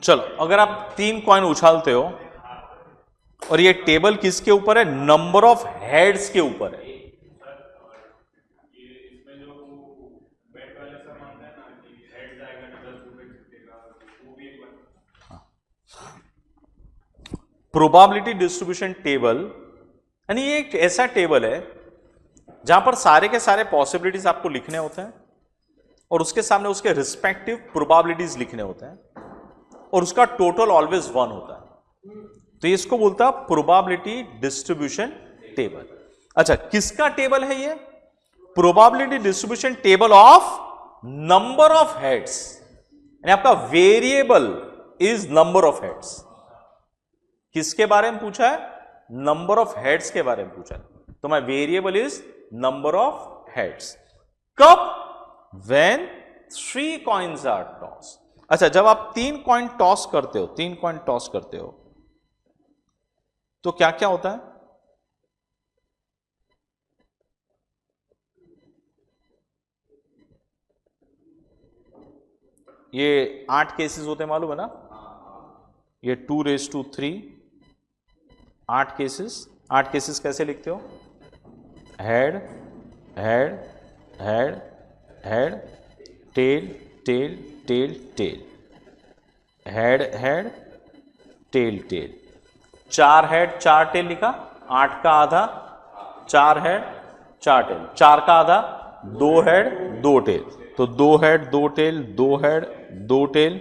[SPEAKER 1] चलो, अगर आप 3 कॉइन उछालते हो और ये टेबल किसके ऊपर है? नंबर ऑफ हेड्स के ऊपर है। प्रोबेबिलिटी डिस्ट्रीब्यूशन टेबल, यानी ये एक ऐसा टेबल है जहां पर सारे के सारे पॉसिबिलिटीज आपको लिखने होते हैं और उसके सामने उसके रिस्पेक्टिव प्रोबेबिलिटीज लिखने होते हैं और उसका टोटल ऑलवेज 1 होता है। तो इसको बोलता है प्रोबेबिलिटी डिस्ट्रीब्यूशन टेबल। अच्छा, किसका टेबल है ये? Probability distribution table of number of heads, यानी आपका variable is number of heads. किसके बारे में पूछा है? नंबर ऑफ हेड्स के बारे में पूछा है। तो my variable is number of heads. कब? When 3 coins are toss. अच्छा, जब आप 3 कॉइन टॉस करते हो, 3 कॉइन टॉस करते हो तो क्या क्या होता है? ये 8 केसेस होते हैं, मालूम है ना? ये 2⁻3 8 केसेस। 8 केसेस कैसे लिखते हो? Head head head head, tail tail tail tail, head head tail tail. 4 head 4 tail लिखा, 8 का आधा 4 हेड 4 टेल, 4 का आधा 2 हेड 2 टेल, तो 2 head 2 tail, 2 head 2 tail,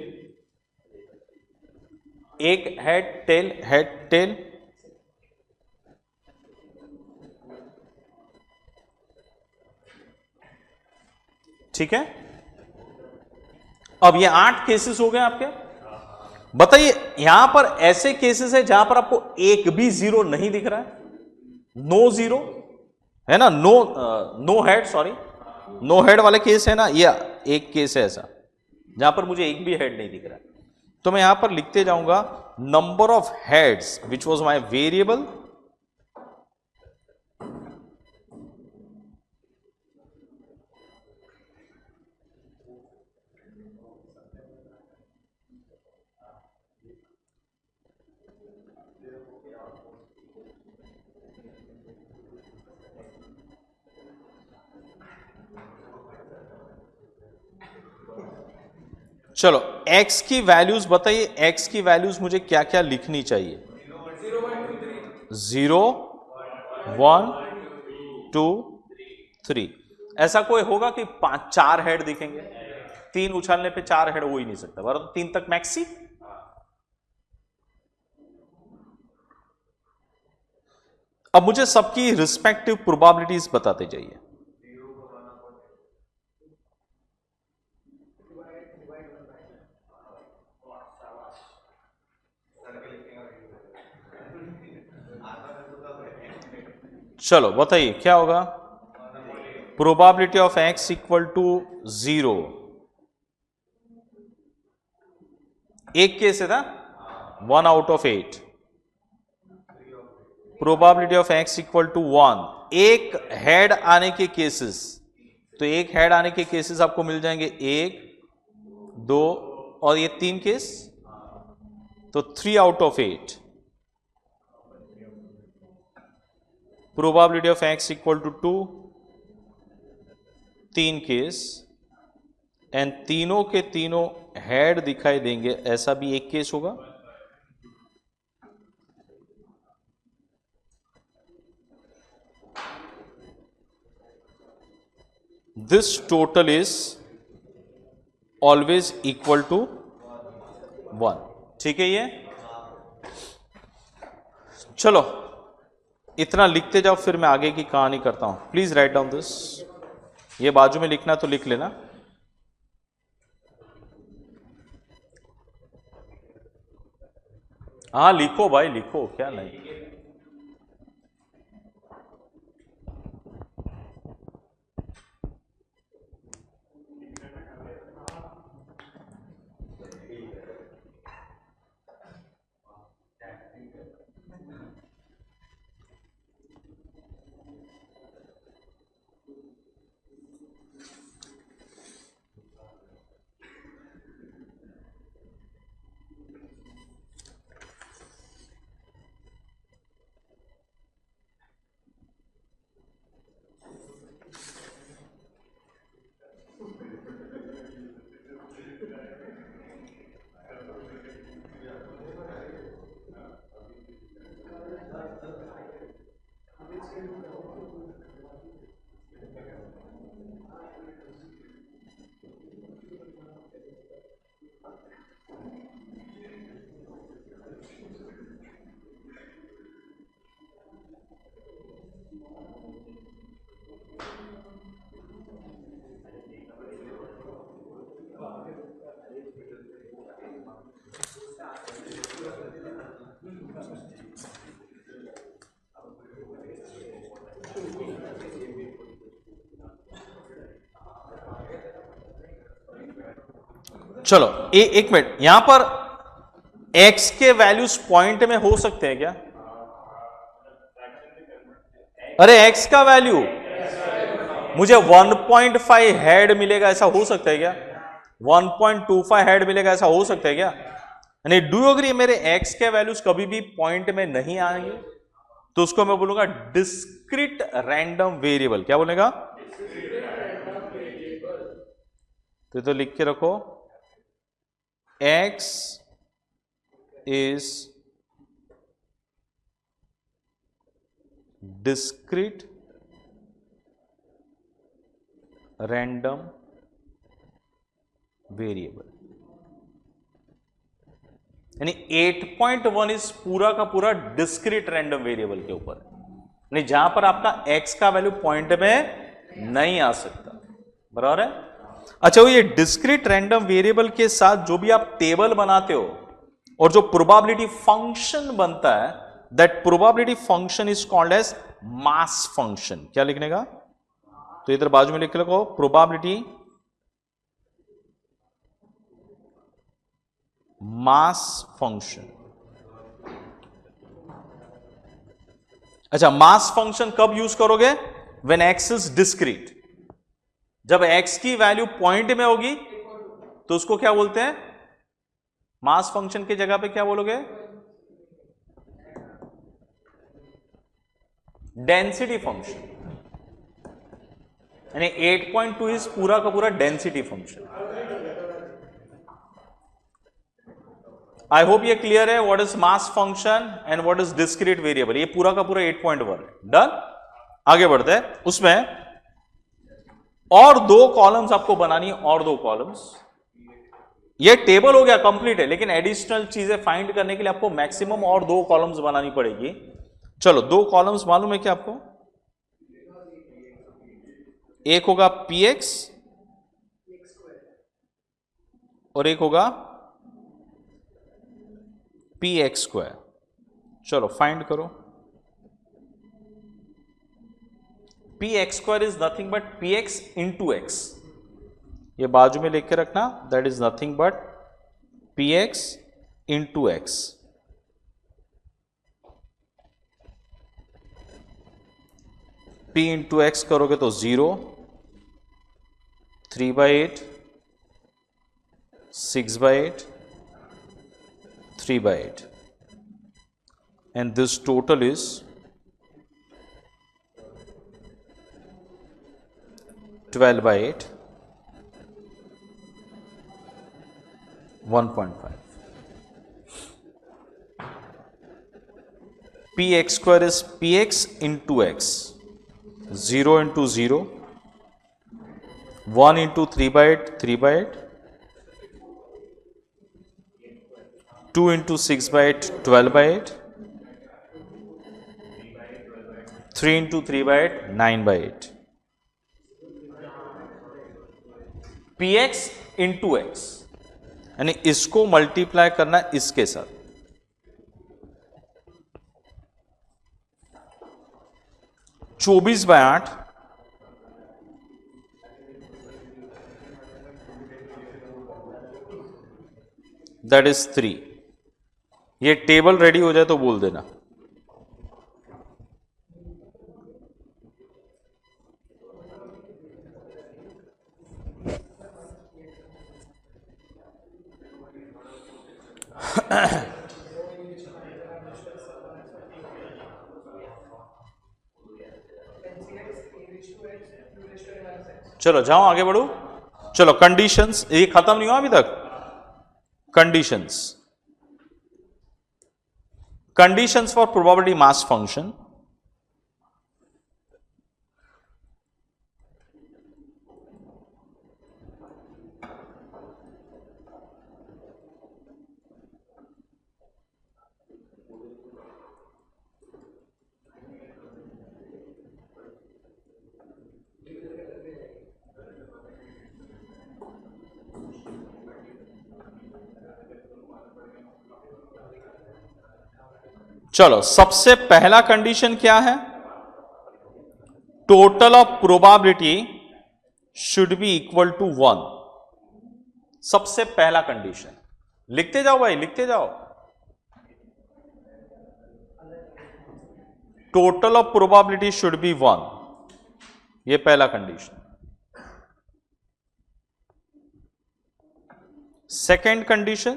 [SPEAKER 1] 1 head tail. ठीक है, अब ये 8 केसेस हो गए आपके। बताइए, यहां पर ऐसे केसेस है जहां पर आपको एक भी जीरो नहीं दिख रहा है, नो जीरो है ना, no head, sorry no head वाले केस है ना, या एक केस है ऐसा जहां पर मुझे एक भी हेड नहीं दिख रहा है। तो मैं यहां पर लिखते जाऊंगा number of heads which was my variable, चलो x की वैल्यूज बताइए, x की वैल्यूज मुझे क्या क्या लिखनी चाहिए? 0 1 2 3। ऐसा कोई होगा कि 4 हेड दिखेंगे? 3 उछालने पे 4 हेड हो ही नहीं सकता, बराबर। 3 तक मैक्सी। अब मुझे सबकी रिस्पेक्टिव प्रोबेबिलिटीज बताते जाइए। चलो बताइए क्या होगा? Probability of x equal to 0। एक केस है ना, 1 out of 8। Probability of x equal to 1। एक हेड आने के केसेस, तो एक हेड आने के केसेस आपको मिल जाएंगे 1 2 और ये 3 केस, तो 3 out of 8। Probability of x equal to 2, 3 case, and तीनों के तीनों हेड दिखाई देंगे, ऐसा भी एक केस होगा। This total is always equal to 1। ठीक है ये। चलो इतना लिखते जाओ, फिर मैं आगे की कहानी करता हूं। Please write down this. ये बाजू में लिखना तो लिख लेना। हाँ लिखो भाई लिखो, क्या नहीं। चलो एक मिनट, यहां पर x के वैल्यूज पॉइंट में हो सकते हैं क्या? अरे x का वैल्यू मुझे 1.5 हेड मिलेगा, ऐसा हो सकता है क्या? 1.25 हेड मिलेगा, ऐसा हो सकता है क्या? यानी डू यू एग्री, मेरे x के वैल्यूज कभी भी पॉइंट में नहीं आएंगे, तो उसको मैं बोलूंगा डिस्क्रीट रैंडम वेरिएबल। क्या बोलेगा? तो लिख के रखो, x is discrete random variable। यानी 8.1 इस पूरा का पूरा डिस्क्रीट रैंडम वेरिएबल के ऊपर है, नहीं जहां पर आपका x का वैल्यू पॉइंट में नहीं आ सकता। बराबर है? अच्छा, वो ये डिस्क्रीट रैंडम वेरिएबल के साथ जो भी आप टेबल बनाते हो और जो प्रोबेबिलिटी फंक्शन बनता है, that probability function is called as mass function. क्या लिखने का? तो इधर बाजू में लिख के रखो, प्रोबेबिलिटी मास फंक्शन। अच्छा, मास फंक्शन कब यूज करोगे? When x is discrete. जब x की वैल्यू पॉइंट में होगी तो उसको क्या बोलते हैं? मास फंक्शन की जगह पे क्या बोलोगे? Density function. यानी 8.2 इज पूरा का पूरा डेंसिटी फंक्शन। आई होप ये क्लियर है, what is mass function and what is discrete variable. ये पूरा का पूरा 8.1 है। डन। आगे बढ़ते हैं। उसमें और दो कॉलम्स आपको बनानी है, और दो कॉलम्स। ये टेबल हो गया, कंप्लीट है, लेकिन एडिशनल चीजें फाइंड करने के लिए आपको मैक्सिमम और दो कॉलम्स बनानी पड़ेगी। चलो, दो कॉलम्स मालूम है क्या आपको? एक होगा px और एक होगा px²। चलो फाइंड करो। px² is nothing but px into x। ये बाजू में लिख के रखना, that is nothing but px into x। p into x करोगे तो 0, 3/8, 6/8, 3/8, and this total is 12/8, 1.5. px² is px into x, 0 into 0, 1 into 3/8, 3/8, 2 into 6/8, 12/8, 3 into 3/8 9/8 px into x, यानी इसको मल्टीप्लाई करना इसके साथ। चौबीस बाय 8 दैट इज 3। ये टेबल रेडी हो जाए तो बोल देना। चलो जाओ आगे बढ़ो। चलो कंडीशंस, ये खत्म नहीं हुआ अभी तक। Conditions for probability mass function. चलो सबसे पहला कंडीशन क्या है? Total of probability should be equal to 1। सबसे पहला कंडीशन लिखते जाओ भाई, लिखते जाओ। Total of probability should be 1, ये पहला condition. Second condition,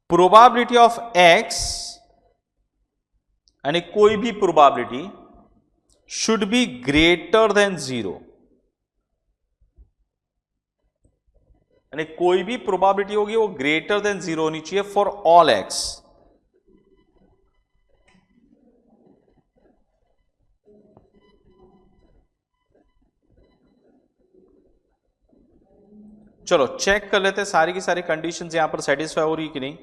[SPEAKER 1] probability of x, यानी कोई भी probability should be greater than 0, यानी कोई भी प्रोबेबिलिटी होगी वो ग्रेटर देन 0 होनी चाहिए फॉर ऑल एक्स। चलो चेक कर लेते हैं सारी की सारी कंडीशंस यहां पर सेटिस्फाई हो रही कि नहीं।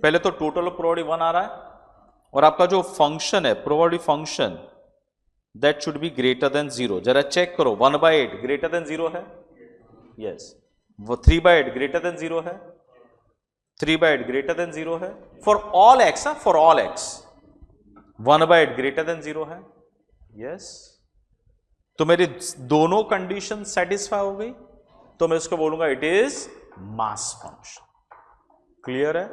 [SPEAKER 1] पहले तो टोटल ऑफ प्रोबेबिलिटी 1 आ रहा है, और आपका जो फंक्शन है probability function that should be greater than 0। जरा चेक करो, 1/8 ग्रेटर देन 0 है, यस। वो 3/8 ग्रेटर देन 0 है, 3/8 ग्रेटर देन 0 है for all x. For all x 1/8 greater than 0 है, यस। तो मेरी दोनों कंडीशन सेटिस्फाई हो गई, तो मैं इसको बोलूंगा it is mass function. Clear है?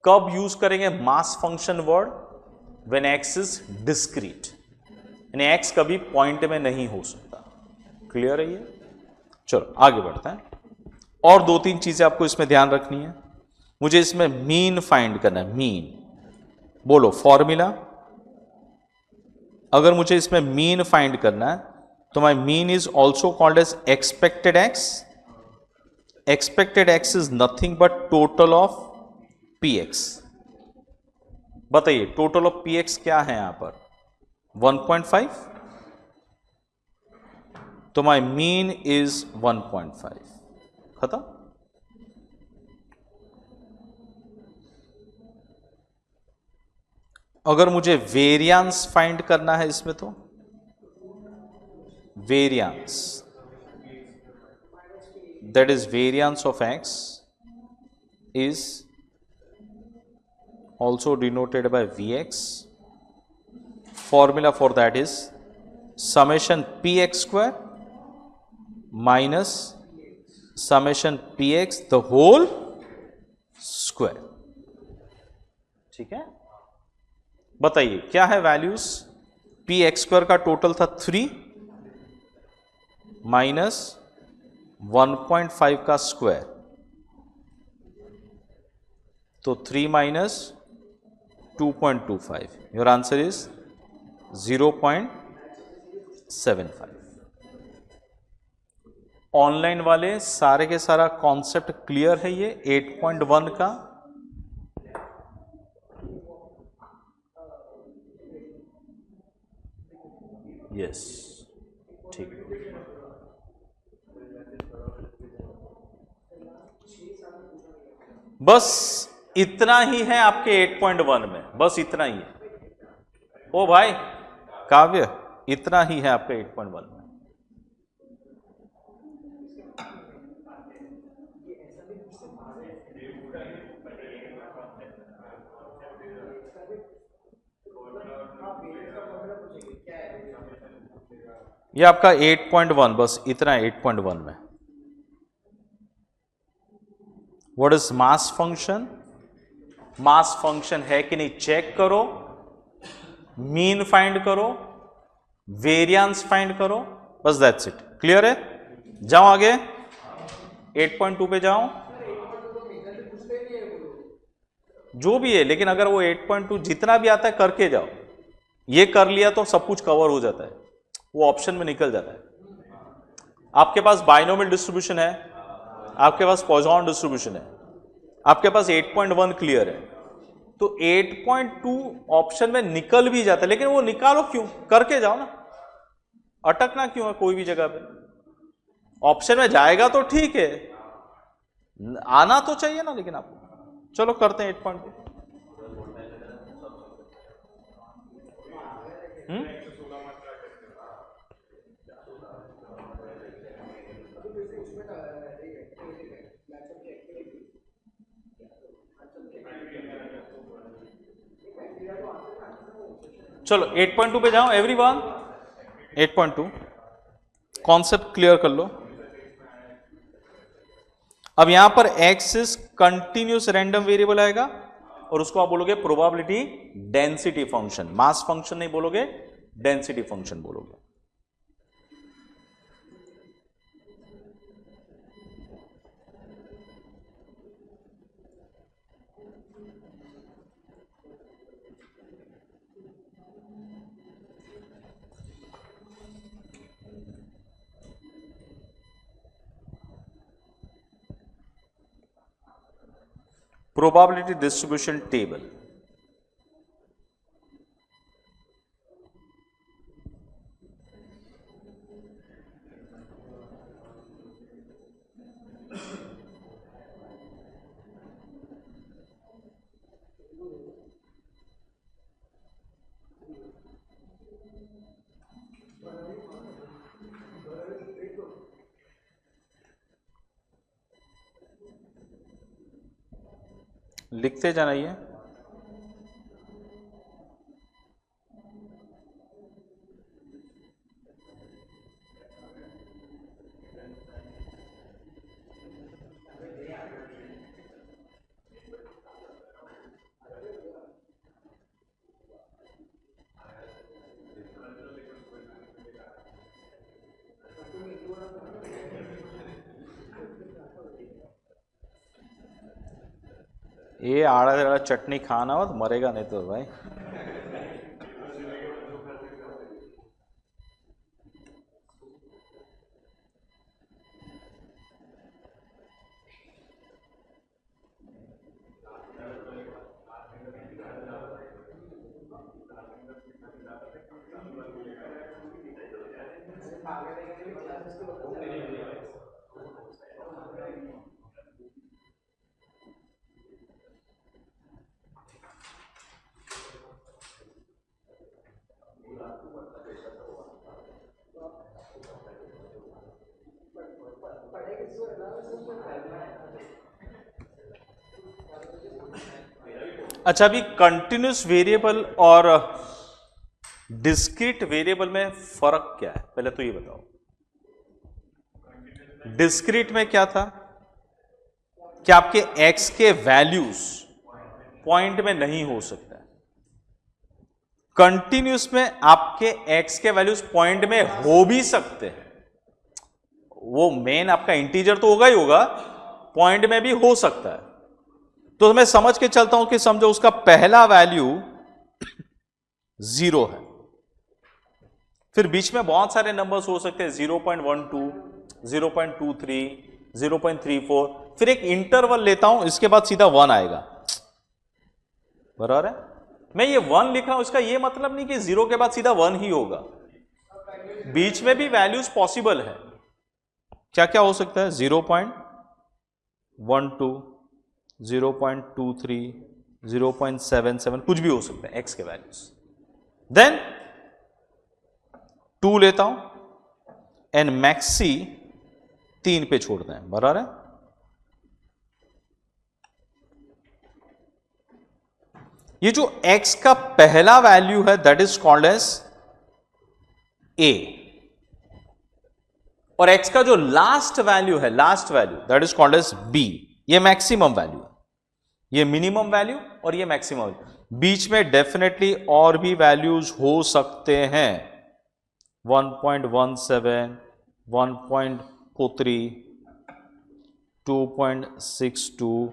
[SPEAKER 1] कब यूज करेंगे mass function word? When x is discrete, यानी एक्स कभी पॉइंट में नहीं हो सकता। क्लियर है ये? चलो आगे बढ़ते हैं। और 2-3 चीजें आपको इसमें ध्यान रखनी है। मुझे इसमें मीन फाइंड करना है। मीन बोलो, फॉर्मूला। अगर मुझे इसमें मीन फाइंड करना है तो my mean is also called as expected X. Expected X is nothing but total of P X. बताइए टोटल ऑफ पी एक्स क्या है यहां पर? 1.5। तो माई मीन इज 1.5। खत्म। अगर मुझे वेरियांस फाइंड करना है इसमें, तो variance, that is variance of x is also denoted by Vx. Formula for that is summation px square minus summation px the whole square. ठीक है? बताइए क्या है वैल्यूज? px square का टोटल था 3 माइनस 1.5 का स्क्वायर, तो 3 minus 2.25। Your answer is 0.75। Online वाले सारे के सारा कॉन्सेप्ट क्लियर है ये 8.1 का? यस, ठीक। बस इतना ही है आपके 8.1 में, बस इतना ही है। ओ भाई काव्य इतना ही है आपका 8.1 में। ये आपका 8.1, बस इतना 8.1 में। What is mass function? Mass function है कि नहीं चेक करो, मीन फाइंड करो, वेरिएंस फाइंड करो, बस दैट्स इट। क्लियर है? जाओ आगे 8.2 पे जाओ। जो भी है, लेकिन अगर वो 8.2 जितना भी आता है करके जाओ। ये कर लिया तो सब कुछ कवर हो जाता है, वो ऑप्शन में निकल जाता है। आपके पास बाइनोमियल डिस्ट्रीब्यूशन है, आपके पास पॉइजन डिस्ट्रीब्यूशन है, आपके पास 8.1 क्लियर है, तो 8.2 ऑप्शन में निकल भी जाता है। लेकिन वो निकालो क्यों? करके जाओ ना, अटकना क्यों है कोई भी जगह पे? ऑप्शन में जाएगा तो ठीक है, आना तो चाहिए ना। लेकिन आपको चलो करते हैं 8.2। चलो 8.2 पे जाओ एवरीवन। 8.2 कॉन्सेप्ट क्लियर कर लो। अब यहां पर x is continuous random variable आएगा और उसको आप बोलोगे probability density function. Mass function नहीं बोलोगे, डेंसिटी फंक्शन बोलोगे। Probability distribution table। लिखते जाना ये। ये आड़ा तेरा चटनी खाना हो तो मरेगा नहीं तो भाई। अच्छा, अभी कंटिन्यूस वेरिएबल और डिस्क्रीट वेरिएबल में फर्क क्या है पहले तो ये बताओ। डिस्क्रीट में क्या था कि आपके x के वैल्यूज पॉइंट में नहीं हो सकता है। कंटिन्यूस में आपके x के वैल्यूज पॉइंट में हो भी सकते हैं। वो मेन आपका इंटीजर तो होगा ही होगा, पॉइंट में भी हो सकता है। तो मैं समझ के चलता हूं कि समझो उसका पहला वैल्यू 0 है, फिर बीच में बहुत सारे नंबर्स हो सकते हैं 0.12, 0.23, 0.34, फिर एक इंटरवल लेता हूं, इसके बाद सीधा 1 आएगा। बराबर है? मैं ये 1 लिख रहा हूं, इसका ये मतलब नहीं कि 0 के बाद सीधा 1 ही होगा, बीच में भी वैल्यूज पॉसिबल है। क्या क्या हो सकता है? 0.12, 0.23, 0.77, कुछ भी हो सकता है एक्स के वैल्यूज। देन 2 लेता हूं एंड मैक्सी 3 पे छोड़ते हैं, बराबर है। ये जो x का पहला वैल्यू है that is called as a, और x का जो लास्ट वैल्यू है, last value that is called as b। ये मैक्सिमम वैल्यू है, ये मिनिमम वैल्यू और ये मैक्सिमम वैल्यू। बीच में डेफिनेटली और भी वैल्यूज हो सकते हैं, 1.17, 1.43, 2.62,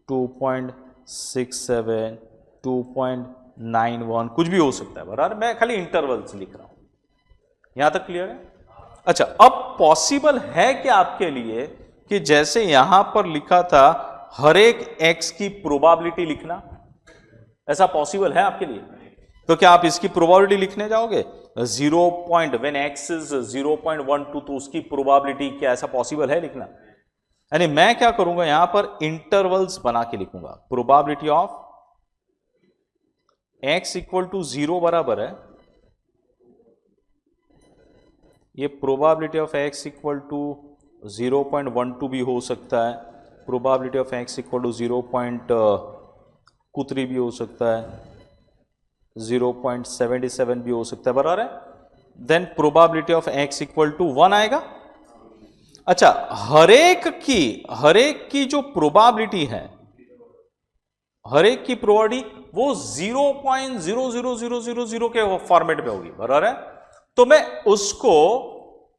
[SPEAKER 1] 2.67, 2.91, कुछ भी हो सकता है, बराबर। मैं खाली इंटरवल्स लिख रहा हूं, यहां तक क्लियर है। अच्छा, अब पॉसिबल है क्या आपके लिए कि जैसे यहां पर लिखा था हर एक x की प्रोबेबिलिटी लिखना, ऐसा पॉसिबल है आपके लिए? तो क्या आप इसकी प्रोबेबिलिटी लिखने जाओगे 0 पॉइंट व्हेन x इज 0.12, तो उसकी प्रोबेबिलिटी क्या ऐसा पॉसिबल है लिखना? यानी मैं क्या करूंगा, यहां पर इंटरवल्स बना के लिखूंगा। Probability of x equal to 0 बराबर है, ये probability of x equal to 0.12 भी हो सकता है, probability of x equal to 0.23 भी हो सकता है, 0.77 भी हो सकता है, बराबर है। Then probability of x equal to 1 आएगा। अच्छा, हरेक की जो प्रोबेबिलिटी है, हरेक की प्रोबेबिलिटी वो 0.00000 के फॉर्मेट में होगी, बराबर है। तो मैं उसको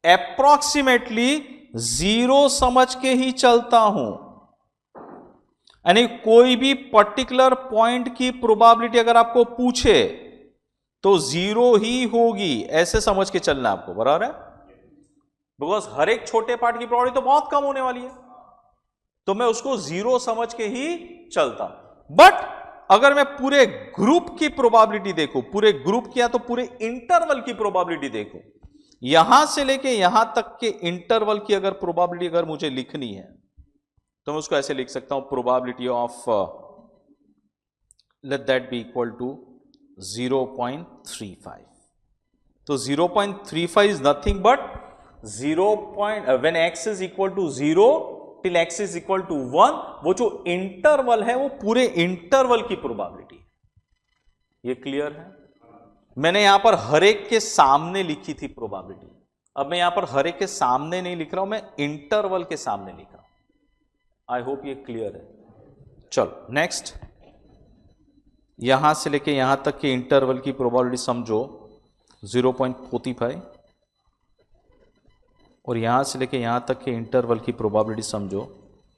[SPEAKER 1] अप्रॉक्सीमेटली 0 समझ के ही चलता हूं, यानी कोई भी पर्टिकुलर पॉइंट की प्रोबेबिलिटी अगर आपको पूछे तो 0 ही होगी, ऐसे समझ के चलना आपको, बराबर है। बिकॉज हर एक छोटे पार्ट की प्रोबेबिलिटी तो बहुत कम होने वाली है, तो मैं उसको 0 समझ के ही चलता हूं। बट अगर मैं पूरे ग्रुप की प्रोबेबिलिटी देखूं, पूरे ग्रुप की या तो पूरे इंटरवल की प्रोबेबिलिटी देखूं, यहां से लेके यहां तक के इंटरवल की अगर प्रोबेबिलिटी अगर मुझे लिखनी है तो मैं उसको ऐसे लिख सकता हूं, probability of let that be equal to 0.35। तो 0.35 is nothing but 0. When x is equal to 0 till x is equal to 1, वो जो इंटरवल है वो पूरे इंटरवल की प्रोबेबिलिटी। ये क्लियर है? मैंने यहां पर हर एक के सामने लिखी थी प्रोबेबिलिटी, अब मैं यहां पर हर एक के सामने नहीं लिख रहा हूं, मैं इंटरवल के सामने लिख रहा हूं। आई होप ये क्लियर है। चलो नेक्स्ट, यहां से लेके यहां तक के इंटरवल की प्रोबेबिलिटी समझो 0.45, और यहां से लेके यहां तक के इंटरवल की प्रोबेबिलिटी समझो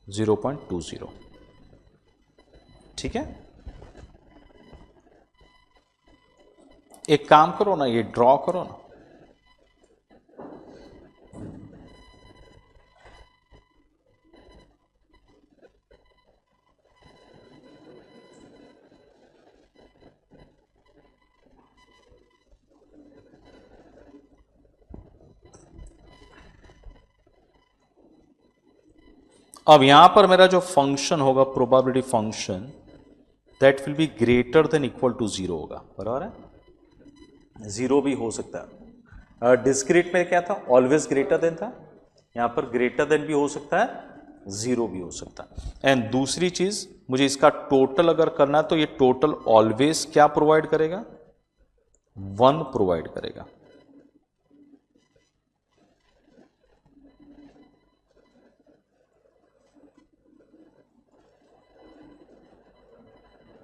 [SPEAKER 1] 0.20। ठीक है, एक काम करो ना, ये ड्रॉ करो ना। अब यहां पर मेरा जो फंक्शन होगा, probability function, that will be greater than equal to 0 होगा, बराबर है। 0 भी हो सकता है, डिस्क्रीट में क्या था, ऑलवेज ग्रेटर देन था, यहां पर ग्रेटर देन भी हो सकता है, 0 भी हो सकता है। एंड दूसरी चीज, मुझे इसका टोटल अगर करना है तो ये टोटल ऑलवेज क्या प्रोवाइड करेगा, 1 प्रोवाइड करेगा।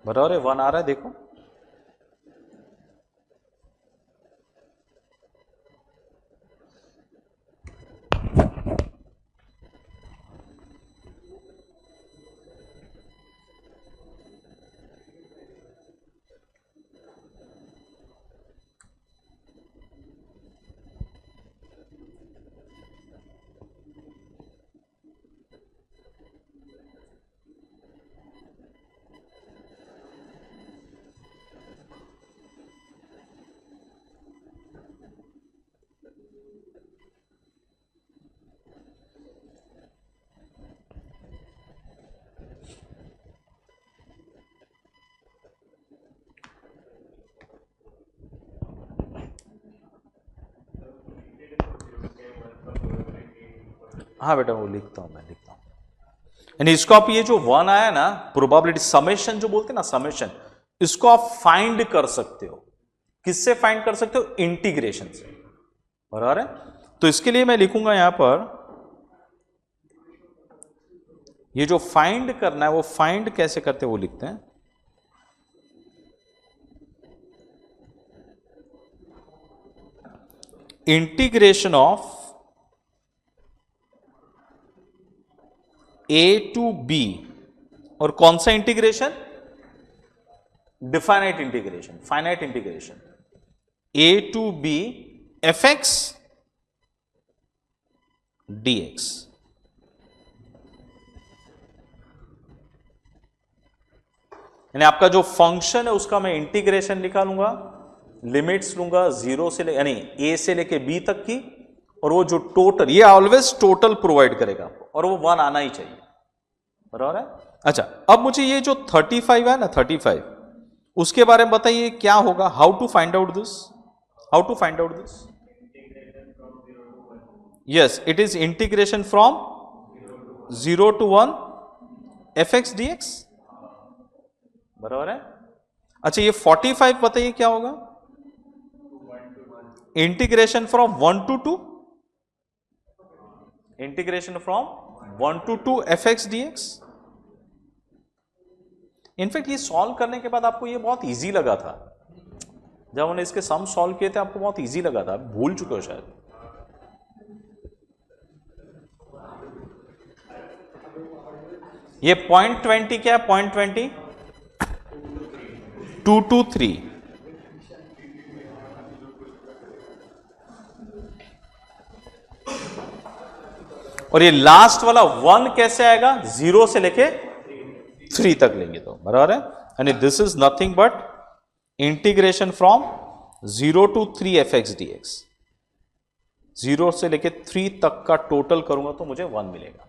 [SPEAKER 1] बराबर है, 1 आ रहा है, देखो। हाँ बेटा वो लिखता हूं, मैं लिखता हूं। यानी इसको आप ये जो 1 आया ना, प्रोबेबिलिटी समेशन जो बोलते हैं ना, समेशन, इसको आप फाइंड कर सकते हो। किससे फाइंड कर सकते हो? इंटीग्रेशन से, बराबर है। तो इसके लिए मैं लिखूंगा यहां पर, ये जो फाइंड करना है वो फाइंड कैसे करते हैं वो लिखते हैं। Integration of a to b, और कौन सा integration? Definite integration, finite integration, a to B F x D x. यानी आपका जो फंक्शन है उसका मैं इंटीग्रेशन निकालूंगा, लिमिट्स लूंगा जीरो से यानी ए से लेके बी तक की, और वो जो टोटल, ये ऑलवेज टोटल प्रोवाइड करेगा आपको, और वो 1 आना ही चाहिए, बराबर है। अच्छा, अब मुझे ये जो 35 है ना, 35, उसके बारे में बताइए क्या होगा, how to find out this, how to find out this? Yes, it is integration from 0 to 1 f x D x, बराबर है। अच्छा, ये 45 बताइए क्या होगा? Integration from 1 to 2, integration from 1 to 2 f x D x. In fact ये solve करने के बाद आपको ये बहुत इजी लगा था, जब हमने इसके सम सॉल्व किए थे आपको बहुत इजी लगा था, भूल चुके हो शायद। ये 0.20 क्या है? 0.20 2 to 3, और ये लास्ट वाला 1 कैसे आएगा? 0 से लेके 3 तक लेंगे तो, बराबर है। यानी this is nothing but integration from 0 to 3 F x D x. 0 से लेके 3 तक का टोटल करूंगा तो मुझे 1 मिलेगा।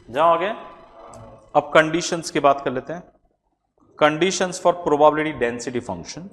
[SPEAKER 1] जाओ आगे। अब कंडीशंस की बात कर लेते हैं। Conditions for probability density function.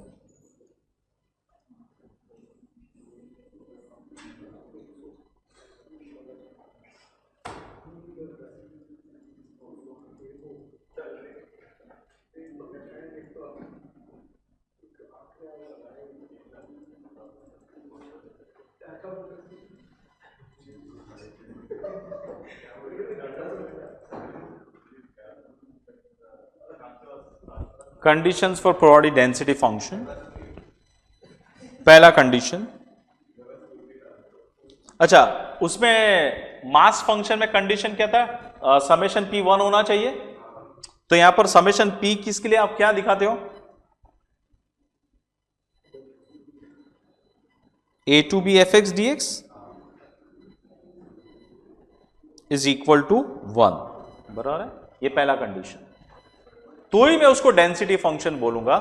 [SPEAKER 1] Conditions for probability density function. पहला कंडीशन, अच्छा उसमें मास फंक्शन में कंडीशन क्या था? समेशन पी 1 होना चाहिए। तो यहां पर समेशन पी किसके लिए आप क्या दिखाते हो? A to B F x D X is equal to 1, बराबर है। ये पहला कंडीशन, तो ही मैं उसको डेंसिटी फंक्शन बोलूंगा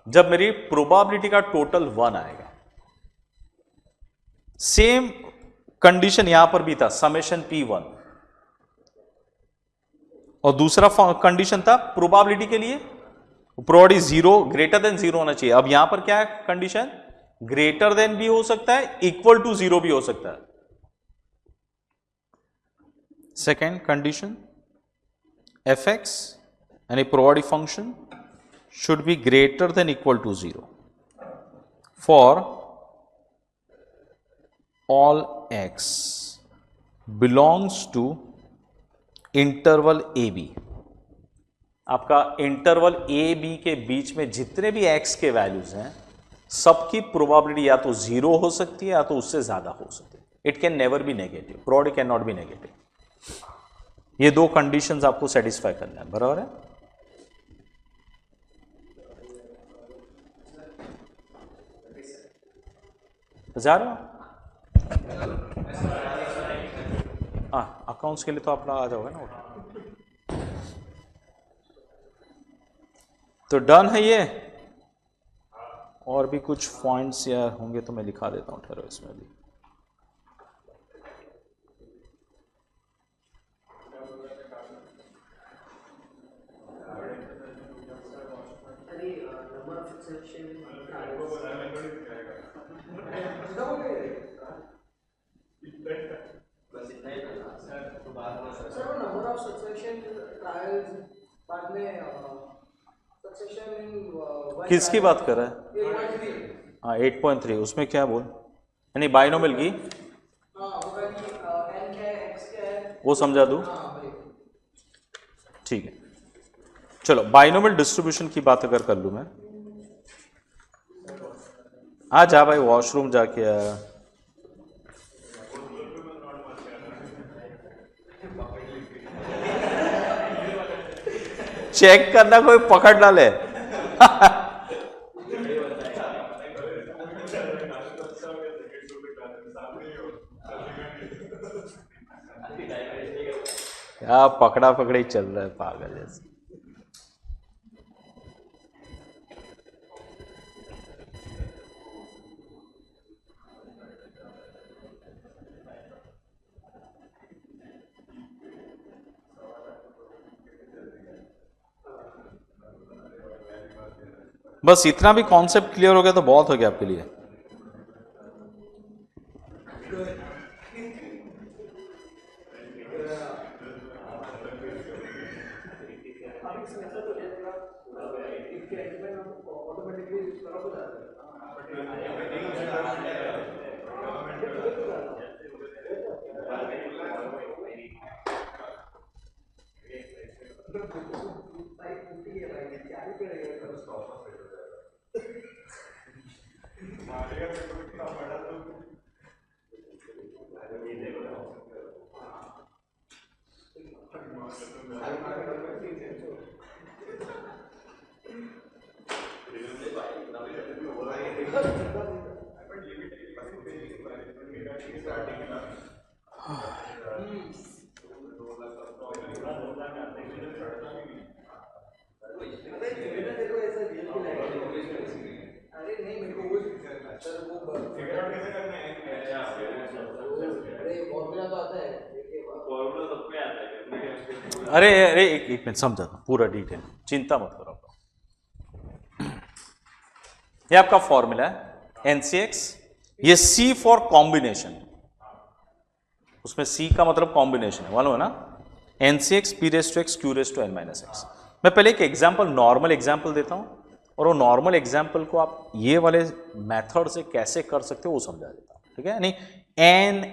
[SPEAKER 1] जब मेरी प्रोबेबिलिटी का टोटल 1 आएगा। सेम कंडीशन यहां पर भी था, समेशन P1, और दूसरा कंडीशन था प्रोबेबिलिटी के लिए, प्रोबेबिलिटी 0 ग्रेटर देन 0 होना चाहिए। अब यहां पर क्या है कंडीशन? ग्रेटर देन भी हो सकता है, इक्वल टू 0 भी हो सकता है। सेकेंड कंडीशन, एफ एक्स यानी probability function should be greater than equal to 0 for all x belongs to interval AB। आपका इंटरवल ए बी के बीच में जितने भी x के वैल्यूज हैं सबकी प्रोबेबिलिटी या तो 0 हो सकती है या तो उससे ज्यादा हो सकती है। It can never be negative, probability can not be negative. ये दो कंडीशंस आपको सेटिस्फाई करना है, बराबर है। जा रहे हो? हाँ, अकाउंट्स के लिए तो अपना आ जाओगे ना। तो डन है ये। और भी कुछ पॉइंट्स या होंगे तो मैं लिखा देता हूँ, ठहरो इसमें भी। किसकी बात कर रहा है? हाँ 8.3 उसमें क्या बोल यानी बाइनोमियल की वो समझा दूं? ठीक है चलो बाइनोमियल डिस्ट्रीब्यूशन की बात अगर कर लूं मैं आ जा भाई वॉशरूम जाके आ चेक करना कोई पकड़ ना ले क्या पकड़ा पकड़ी चल रहा है पागल जैसे बस इतना भी कॉन्सेप्ट क्लियर हो गया तो बहुत हो गया आपके लिए अरे अरे एक मिनट समझा था पूरा डिटेल चिंता मत करो ये आपका फॉर्मूला है NCX ये C फॉर कॉम्बिनेशन उसमें C का मतलब कॉम्बिनेशन है मालूम है ना NCX P raise to X Q raise to N minus X मैं पहले एक एग्जाम्पल नॉर्मल एग्जाम्पल देता हूं और वो नॉर्मल एग्जाम्पल को आप ये वाले मेथड से कैसे कर सकते हो वो समझा देता हूं ठीक है यानी N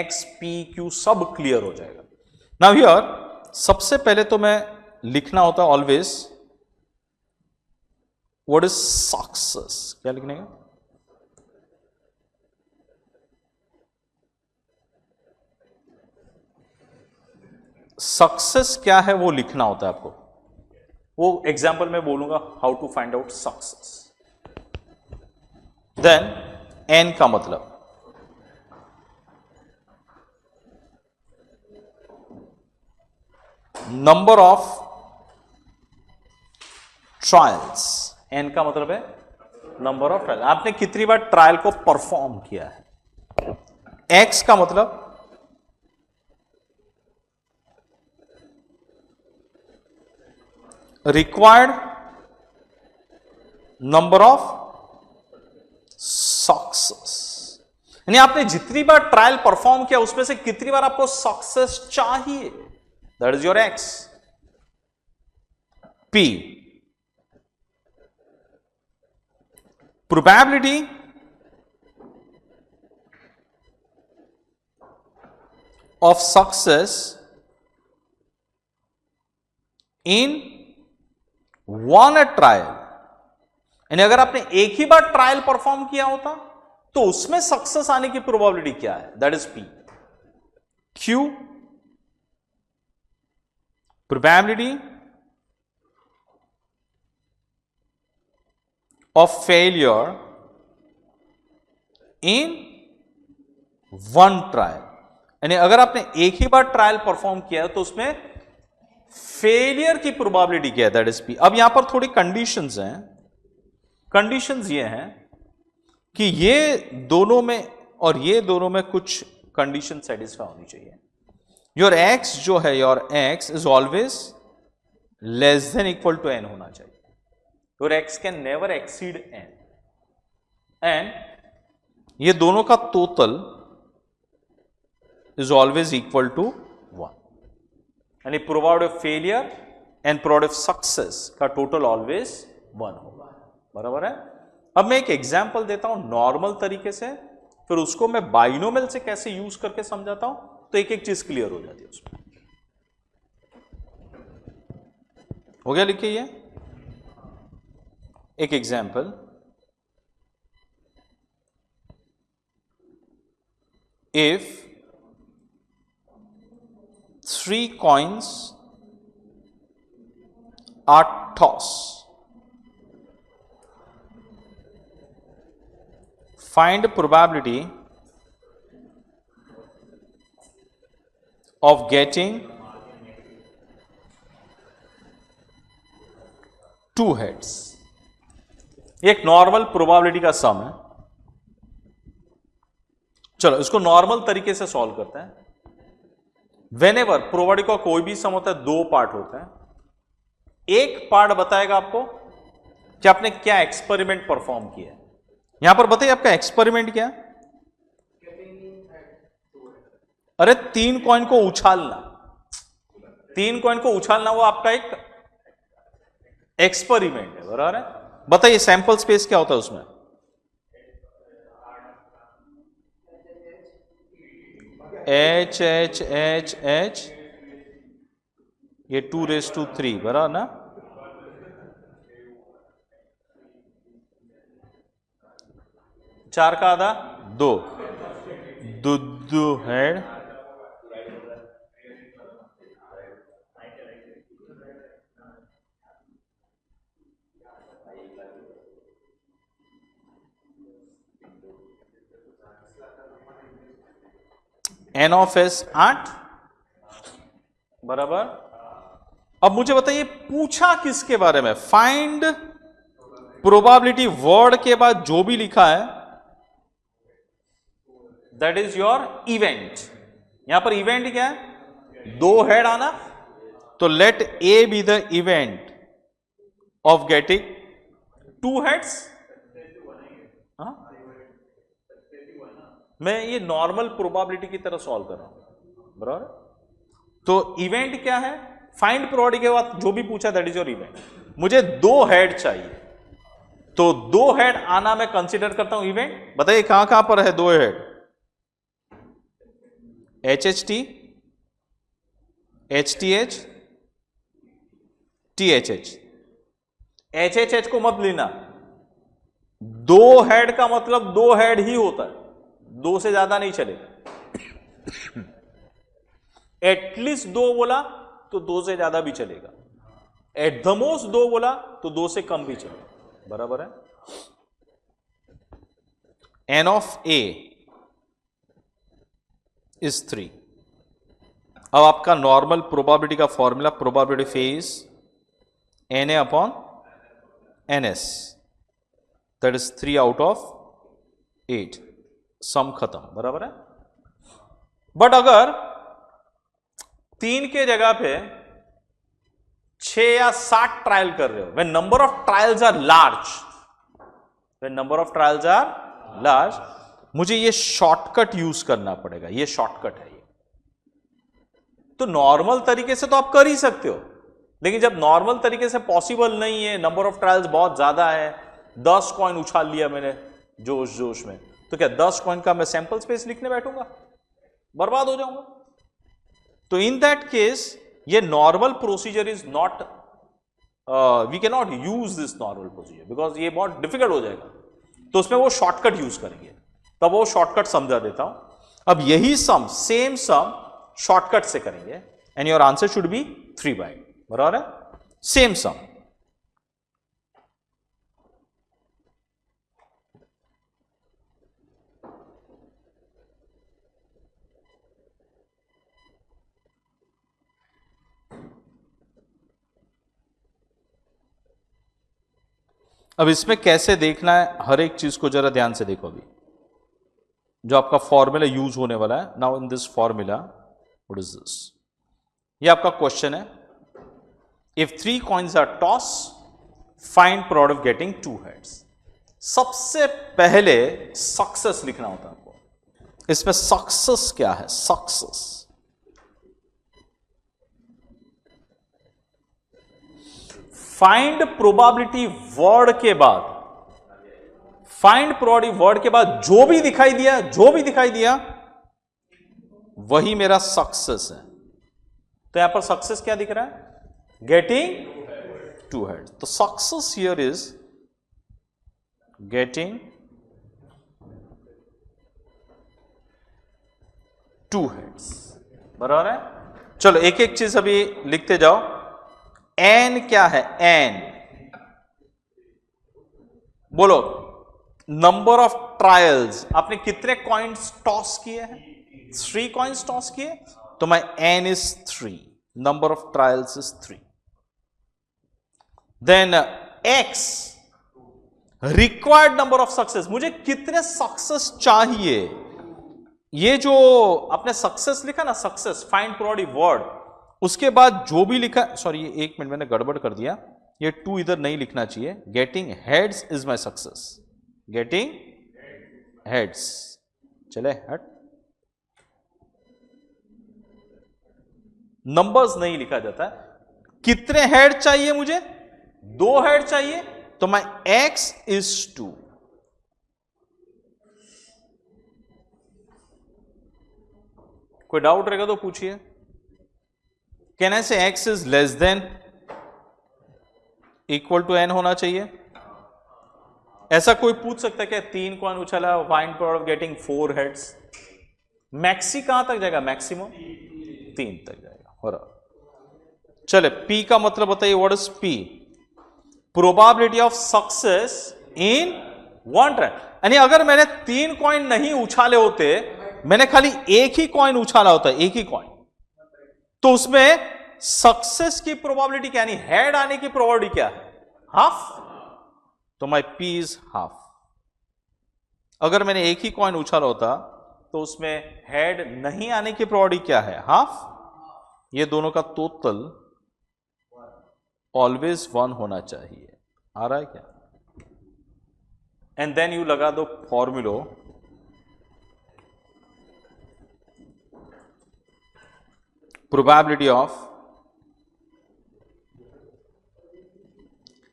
[SPEAKER 1] X P Q सब क्लियर हो जाएगा नाउ हियर सबसे पहले तो मैं लिखना होता है ऑलवेज व्हाट इज सक्सेस क्या लिखने का सक्सेस क्या है वो लिखना होता है आपको वो एग्जाम्पल में बोलूंगा how to find out success then n का मतलब नंबर ऑफ ट्रायल्स एन का मतलब है नंबर ऑफ ट्रायल आपने कितनी बार ट्रायल को परफॉर्म किया है एक्स का मतलब रिक्वायर्ड नंबर ऑफ सक्सेस यानी आपने जितनी बार ट्रायल परफॉर्म किया उसमें से कितनी बार आपको सक्सेस चाहिए that is your x P probability of success in one a trial यानी अगर आपने एक ही बार ट्रायल परफॉर्म किया होता तो उसमें सक्सेस आने की प्रोबेबिलिटी क्या है that is P Q probability of failure in one trial यानी अगर आपने एक ही बार ट्रायल परफॉर्म किया है तो उसमें फेलियर की प्रोबेबिलिटी क्या है दैट इज पी अब यहां पर थोड़ी कंडीशंस हैं कंडीशंस ये हैं कि ये दोनों में और ये दोनों में कुछ कंडीशन सेटिस्फाई होनी चाहिए योर एक्स जो है your x is always less than equal to N होना चाहिए your x can never exceed n and ये दोनों का total is always equal to 1 यानी probability of failure and probability of success का टोटल ऑलवेज 1 होगा। बराबर है। अब मैं एक एग्जांपल देता हूं नॉर्मल तरीके से, फिर उसको मैं बाइनोमियल से कैसे यूज करके समझाता हूं, तो एक एक चीज क्लियर हो जाती है उसमें। हो गया, लिखिए ये एक example. If 3 coins are tossed, find probability of getting 2 heads। एक नॉर्मल प्रोबेबिलिटी का सम है। चलो इसको नॉर्मल तरीके से सॉल्व करते हैं। वेनेवर प्रोबेबिलिटी का कोई भी सम होता है, 2 पार्ट होते हैं। एक पार्ट बताएगा आपको कि आपने क्या एक्सपेरिमेंट परफॉर्म किया है। यहां पर बताइए आपका एक्सपेरिमेंट क्या है? अरे 3 कॉइन को उछालना, 3 कॉइन को उछालना वो आपका एक एक्सपेरिमेंट है। बराबर है। बताइए सैंपल स्पेस क्या होता है उसमें? एच एच एच एच, ये 2⁻3 बराबर ना। चार का आधा 2, दो हेड, एन ऑफ एस 8 बराबर। अब मुझे बताइए पूछा किसके बारे में? फाइंड प्रोबेबिलिटी वर्ड के बाद जो भी लिखा है दैट इज योर इवेंट। यहां पर इवेंट क्या है? 2 हेड आना, तो let A be the event of getting 2 heads. मैं ये नॉर्मल प्रोबेबिलिटी की तरह सॉल्व कर रहा हूं। बराबर। तो इवेंट क्या है? फाइंड प्रोबेबिलिटी के बाद जो भी पूछा दैट इज योर इवेंट। मुझे 2 हेड चाहिए, तो 2 हेड आना मैं कंसीडर करता हूं इवेंट। बताइए कहां कहां पर है 2 head? H H T, H T H, T H H. H H H को मत लेना, 2 हेड का मतलब 2 हेड ही होता है, 2 से ज्यादा नहीं चलेगा। एटलीस्ट 2 बोला तो 2 से ज्यादा भी चलेगा, एट द मोस्ट 2 बोला तो 2 से कम भी चलेगा। बराबर है। N of a is 3। अब आपका नॉर्मल प्रोबेबिलिटी का फॉर्मूला, प्रोबेबिलिटी फेज n a upon n s, that is 3 out of 8। Sum खत्म। बराबर है। बट अगर 3 के जगह पे 6 या 7 ट्रायल कर रहे हो, when number of trials are large, when number of trials are large, मुझे ये शॉर्टकट यूज करना पड़ेगा। ये शॉर्टकट है ये। तो नॉर्मल तरीके से तो आप कर ही सकते हो, लेकिन जब नॉर्मल तरीके से पॉसिबल नहीं है, नंबर ऑफ ट्रायल्स बहुत ज्यादा है, 10 कॉइन उछाल लिया मैंने जोश जोश में, तो क्या 10 कॉइन का मैं सैंपल स्पेस लिखने बैठूंगा? बर्बाद हो जाऊंगा। तो इन दैट केस ये normal procedure is not, we can not use this normal procedure because ये बहुत डिफिकल्ट हो जाएगा। तो उसमें वो शॉर्टकट यूज करेंगे। तब वो शॉर्टकट समझा देता हूं। अब यही सम, सेम सम शॉर्टकट से करेंगे and your answer should be 3/8। बराबर है। सेम सम। अब इसमें कैसे देखना है, हर एक चीज को जरा ध्यान से देखो। अभी जो आपका फॉर्मूला यूज होने वाला है, now in this formula what is this, ये आपका क्वेश्चन है। If 3 coins are toss, find probability of getting 2 heads. सबसे पहले सक्सेस लिखना होता है आपको। इसमें सक्सेस क्या है? सक्सेस फाइंड प्रोबेबिलिटी वर्ड के बाद, फाइंड प्रोबेबिलिटी वर्ड के बाद जो भी दिखाई दिया वही मेरा सक्सेस है। तो यहां पर सक्सेस क्या दिख रहा है? Getting 2 heads। तो success here is getting 2 heads। बराबर है। चलो एक एक चीज अभी लिखते जाओ। एन क्या है? एन बोलो। नंबर ऑफ ट्रायल्स, आपने कितने कॉइन्स टॉस किए हैं? 3 कॉइन्स टॉस किए, तो my n is 3, number of trials is 3। Then x, required number of success, मुझे कितने सक्सेस चाहिए। ये जो आपने सक्सेस लिखा ना, सक्सेस फाइंड प्रोबेबिलिटी वर्ड, उसके बाद जो भी लिखा, सॉरी ये 1 मिनट मैंने गड़बड़ कर दिया, ये 2 इधर नहीं लिखना चाहिए। Getting heads is my success, getting heads. चले हट, नंबर्स नहीं लिखा जाता। कितने हेड चाहिए मुझे? 2 हेड चाहिए, तो माय एक्स इज 2। कोई डाउट रहेगा तो पूछिए। Can I say X is less than equal to N होना चाहिए? ऐसा कोई पूछ सकता है क्या? 3 कॉइन उछाला, find probability of getting 4 heads. Maxi कहां तक जाएगा? मैक्सिमम 3 तक जाएगा। हो रहा। चले, पी का मतलब बताइए, what is P? Probability of success in 1 trial. यानी अगर मैंने 3 कॉइन नहीं उछाले होते, मैंने खाली एक ही कॉइन उछाला होता, एक ही कॉइन, तो उसमें सक्सेस की प्रोबेबिलिटी क्या, यानी हेड आने की प्रोबेबिलिटी क्या है? हाफ। तो माय पी इज हाफ। अगर मैंने एक ही कॉइन उछाला होता तो उसमें हेड नहीं आने की प्रोबेबिलिटी क्या है? हाफ। ये दोनों का टोटल ऑलवेज 1 होना चाहिए। आ रहा है क्या? एंड देन यू लगा दो फॉर्मूलो, probability of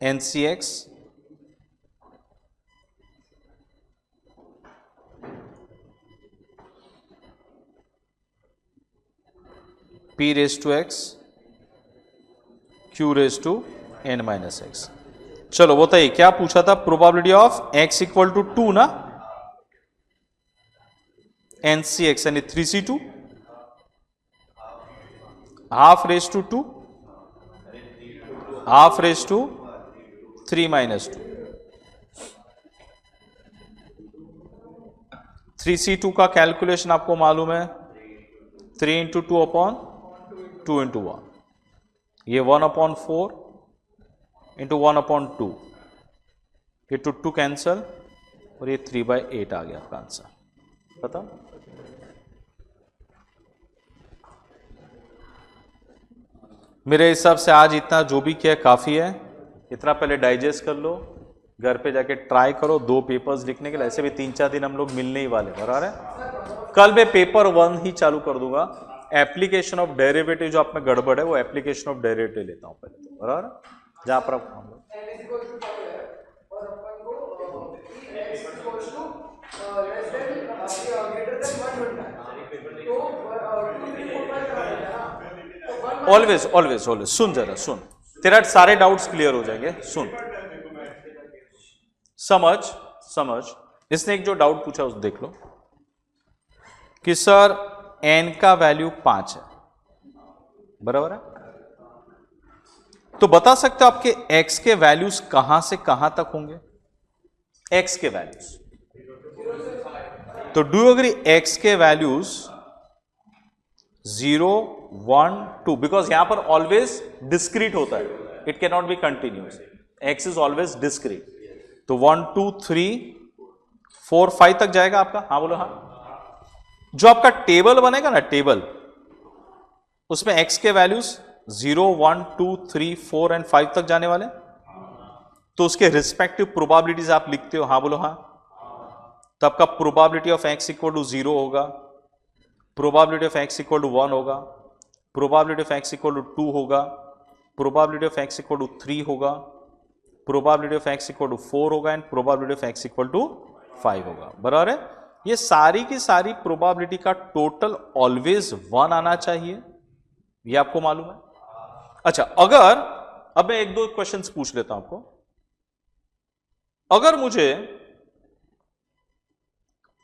[SPEAKER 1] NCX P raised to x Q raised to n minus x। चलो बताइए क्या पूछा था? Probability of x equal to 2 ना, NCX यानी 3C2 half raise to 2 half raise to 3 minus 2। 3C2 का कैलकुलेशन आपको मालूम है, 3 into 2 upon 2 into 1, ये 1 upon 4 into 1 upon 2, ये 2 कैंसल और ये 3/8 आ गया आपका आंसर। पता? मेरे हिसाब से आज इतना जो भी किया काफी है। इतना पहले डाइजेस्ट कर लो, घर पे जाके ट्राई करो 2 पेपर्स लिखने के लिए। ऐसे भी 3-4 दिन हम लोग मिलने ही वाले, बराबर है। कल मैं पेपर 1 ही चालू कर दूंगा। एप्लीकेशन ऑफ डेरिवेटिव जो आप में गड़बड़ है वो एप्लीकेशन ऑफ डेरिवेटिव लेता हूं पहले, बराबर, जहां पर आप ऑलवेज ऑलवेज ऑलवेज सुन, जरा सुन, तेरा सारे डाउट्स क्लियर हो जाएंगे। सुन, समझ समझ। इसने एक जो डाउट पूछा उस देख लो कि सर n का वैल्यू 5 है, बराबर है, तो बता सकते हो आपके x के वैल्यूज कहां से कहां तक होंगे? x के वैल्यूज, तो डू यू एग्री x के वैल्यूज 0, 1, 2, बिकॉज यहां पर ऑलवेज डिस्क्रीट होता है, it can not be continuous, x is always discrete. तो 1, 2, 3, 4, 5 तक जाएगा आपका? हाँ बोलो हाँ। जो आपका टेबल बनेगा ना, टेबल, उसमें x के वैल्यूज 0, 1, 2, 3, 4 एंड 5 तक जाने वाले, तो उसके रिस्पेक्टिव प्रोबेबिलिटीज आप लिखते हो? हाँ बोलो हाँ। तो आपका probability of x equal to 0 होगा, probability of x equal to 1 होगा, probability of x equal to 2 होगा, probability of x equal to 3 होगा, probability of x equal to 4 होगा and probability of x equal to 5 होगा। बराबर है। ये सारी की सारी प्रोबेबिलिटी का टोटल ऑलवेज 1 आना चाहिए, ये आपको मालूम है। अच्छा, अगर अब मैं एक दो क्वेश्चंस पूछ लेता हूं आपको। अगर मुझे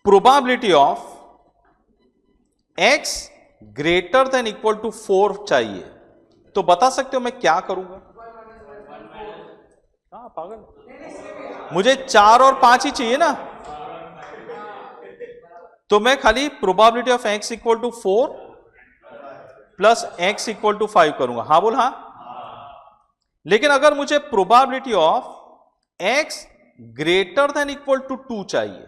[SPEAKER 1] probability of x greater than equal to 4 चाहिए, तो बता सकते हो मैं क्या करूंगा? हाँ पागल, मुझे 4 और 5 ही चाहिए ना, तो मैं खाली probability of x equal to 4 plus x equal to 5 करूंगा। हाँ बोल हाँ। लेकिन अगर मुझे probability of x greater than equal to 2 चाहिए,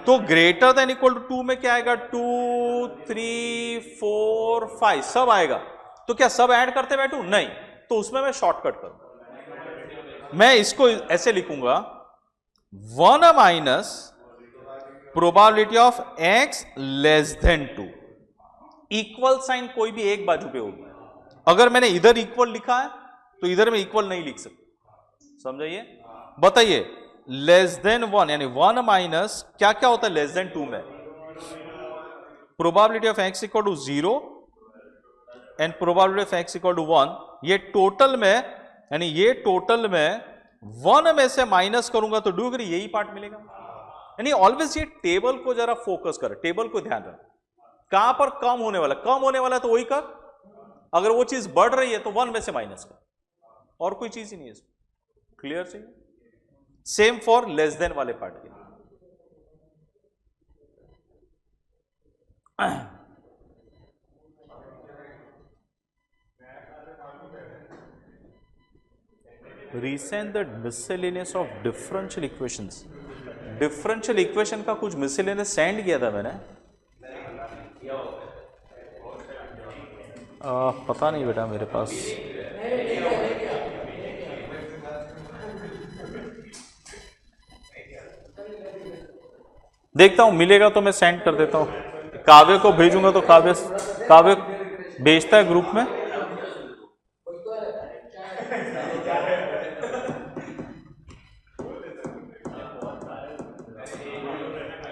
[SPEAKER 1] तो ग्रेटर देन इक्वल टू 2 में क्या आएगा? 2, 3, 4, 5 सब आएगा। तो क्या सब ऐड करते बैठू? नहीं, तो उसमें मैं शॉर्टकट करूंगा। मैं इसको ऐसे लिखूंगा, 1 minus probability of x less than 2। Equal sign कोई भी एक बाजू पे होगी। अगर मैंने इधर इक्वल लिखा है तो इधर में इक्वल नहीं लिख सकता, समझाइए। बताइए, लेस देन 1 यानी 1 माइनस क्या क्या होता है लेस देन 2 में? Probability of x equal to 0 and probability of x equal to 1। ये टोटल में, यानी ये टोटल में 1 में से माइनस करूंगा तो डू यही पार्ट मिलेगा। यानी ऑलवेज ये टेबल को जरा फोकस कर, टेबल को ध्यान रख, कहां पर कम होने वाला, कम होने वाला तो वही कर, अगर वो चीज बढ़ रही है तो 1 में से माइनस कर, और कोई चीज ही नहीं है इसमें। क्लियर चाहिए? सेम फॉर लेस देन वाले पार्ट के लिए। Recent the miscellaneous of differential equations. Differential equation का कुछ मिसलेनियस सेंड किया था मैंने, पता नहीं बेटा मेरे पास। देखता हूं, मिलेगा तो मैं सेंड कर देता हूं। काव्य को भेजूंगा तो काव्य भेजता है ग्रुप में।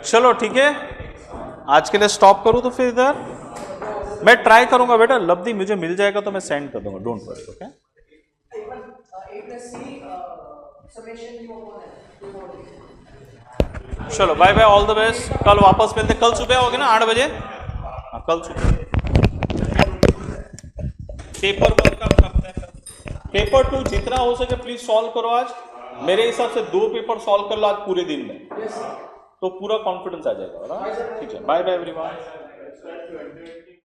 [SPEAKER 1] चलो ठीक है, आज के लिए स्टॉप करूं तो फिर इधर मैं ट्राई करूंगा बेटा, लब्धि मुझे मिल जाएगा तो मैं सेंड कर दूंगा, डोंट वरी। ओके, चलो bye bye, all the best. कल वापस मिलते, कल सुबह होगी ना 8 बजे? हाँ कल सुबह। पेपर 1 का करते हैं, पेपर 2 जितना हो सके प्लीज सॉल्व करो आज। मेरे हिसाब से 2 पेपर सॉल्व कर लो आज पूरे दिन में, तो पूरा कॉन्फिडेंस आ जाएगा। ठीक है, बाय बाय एवरीवन।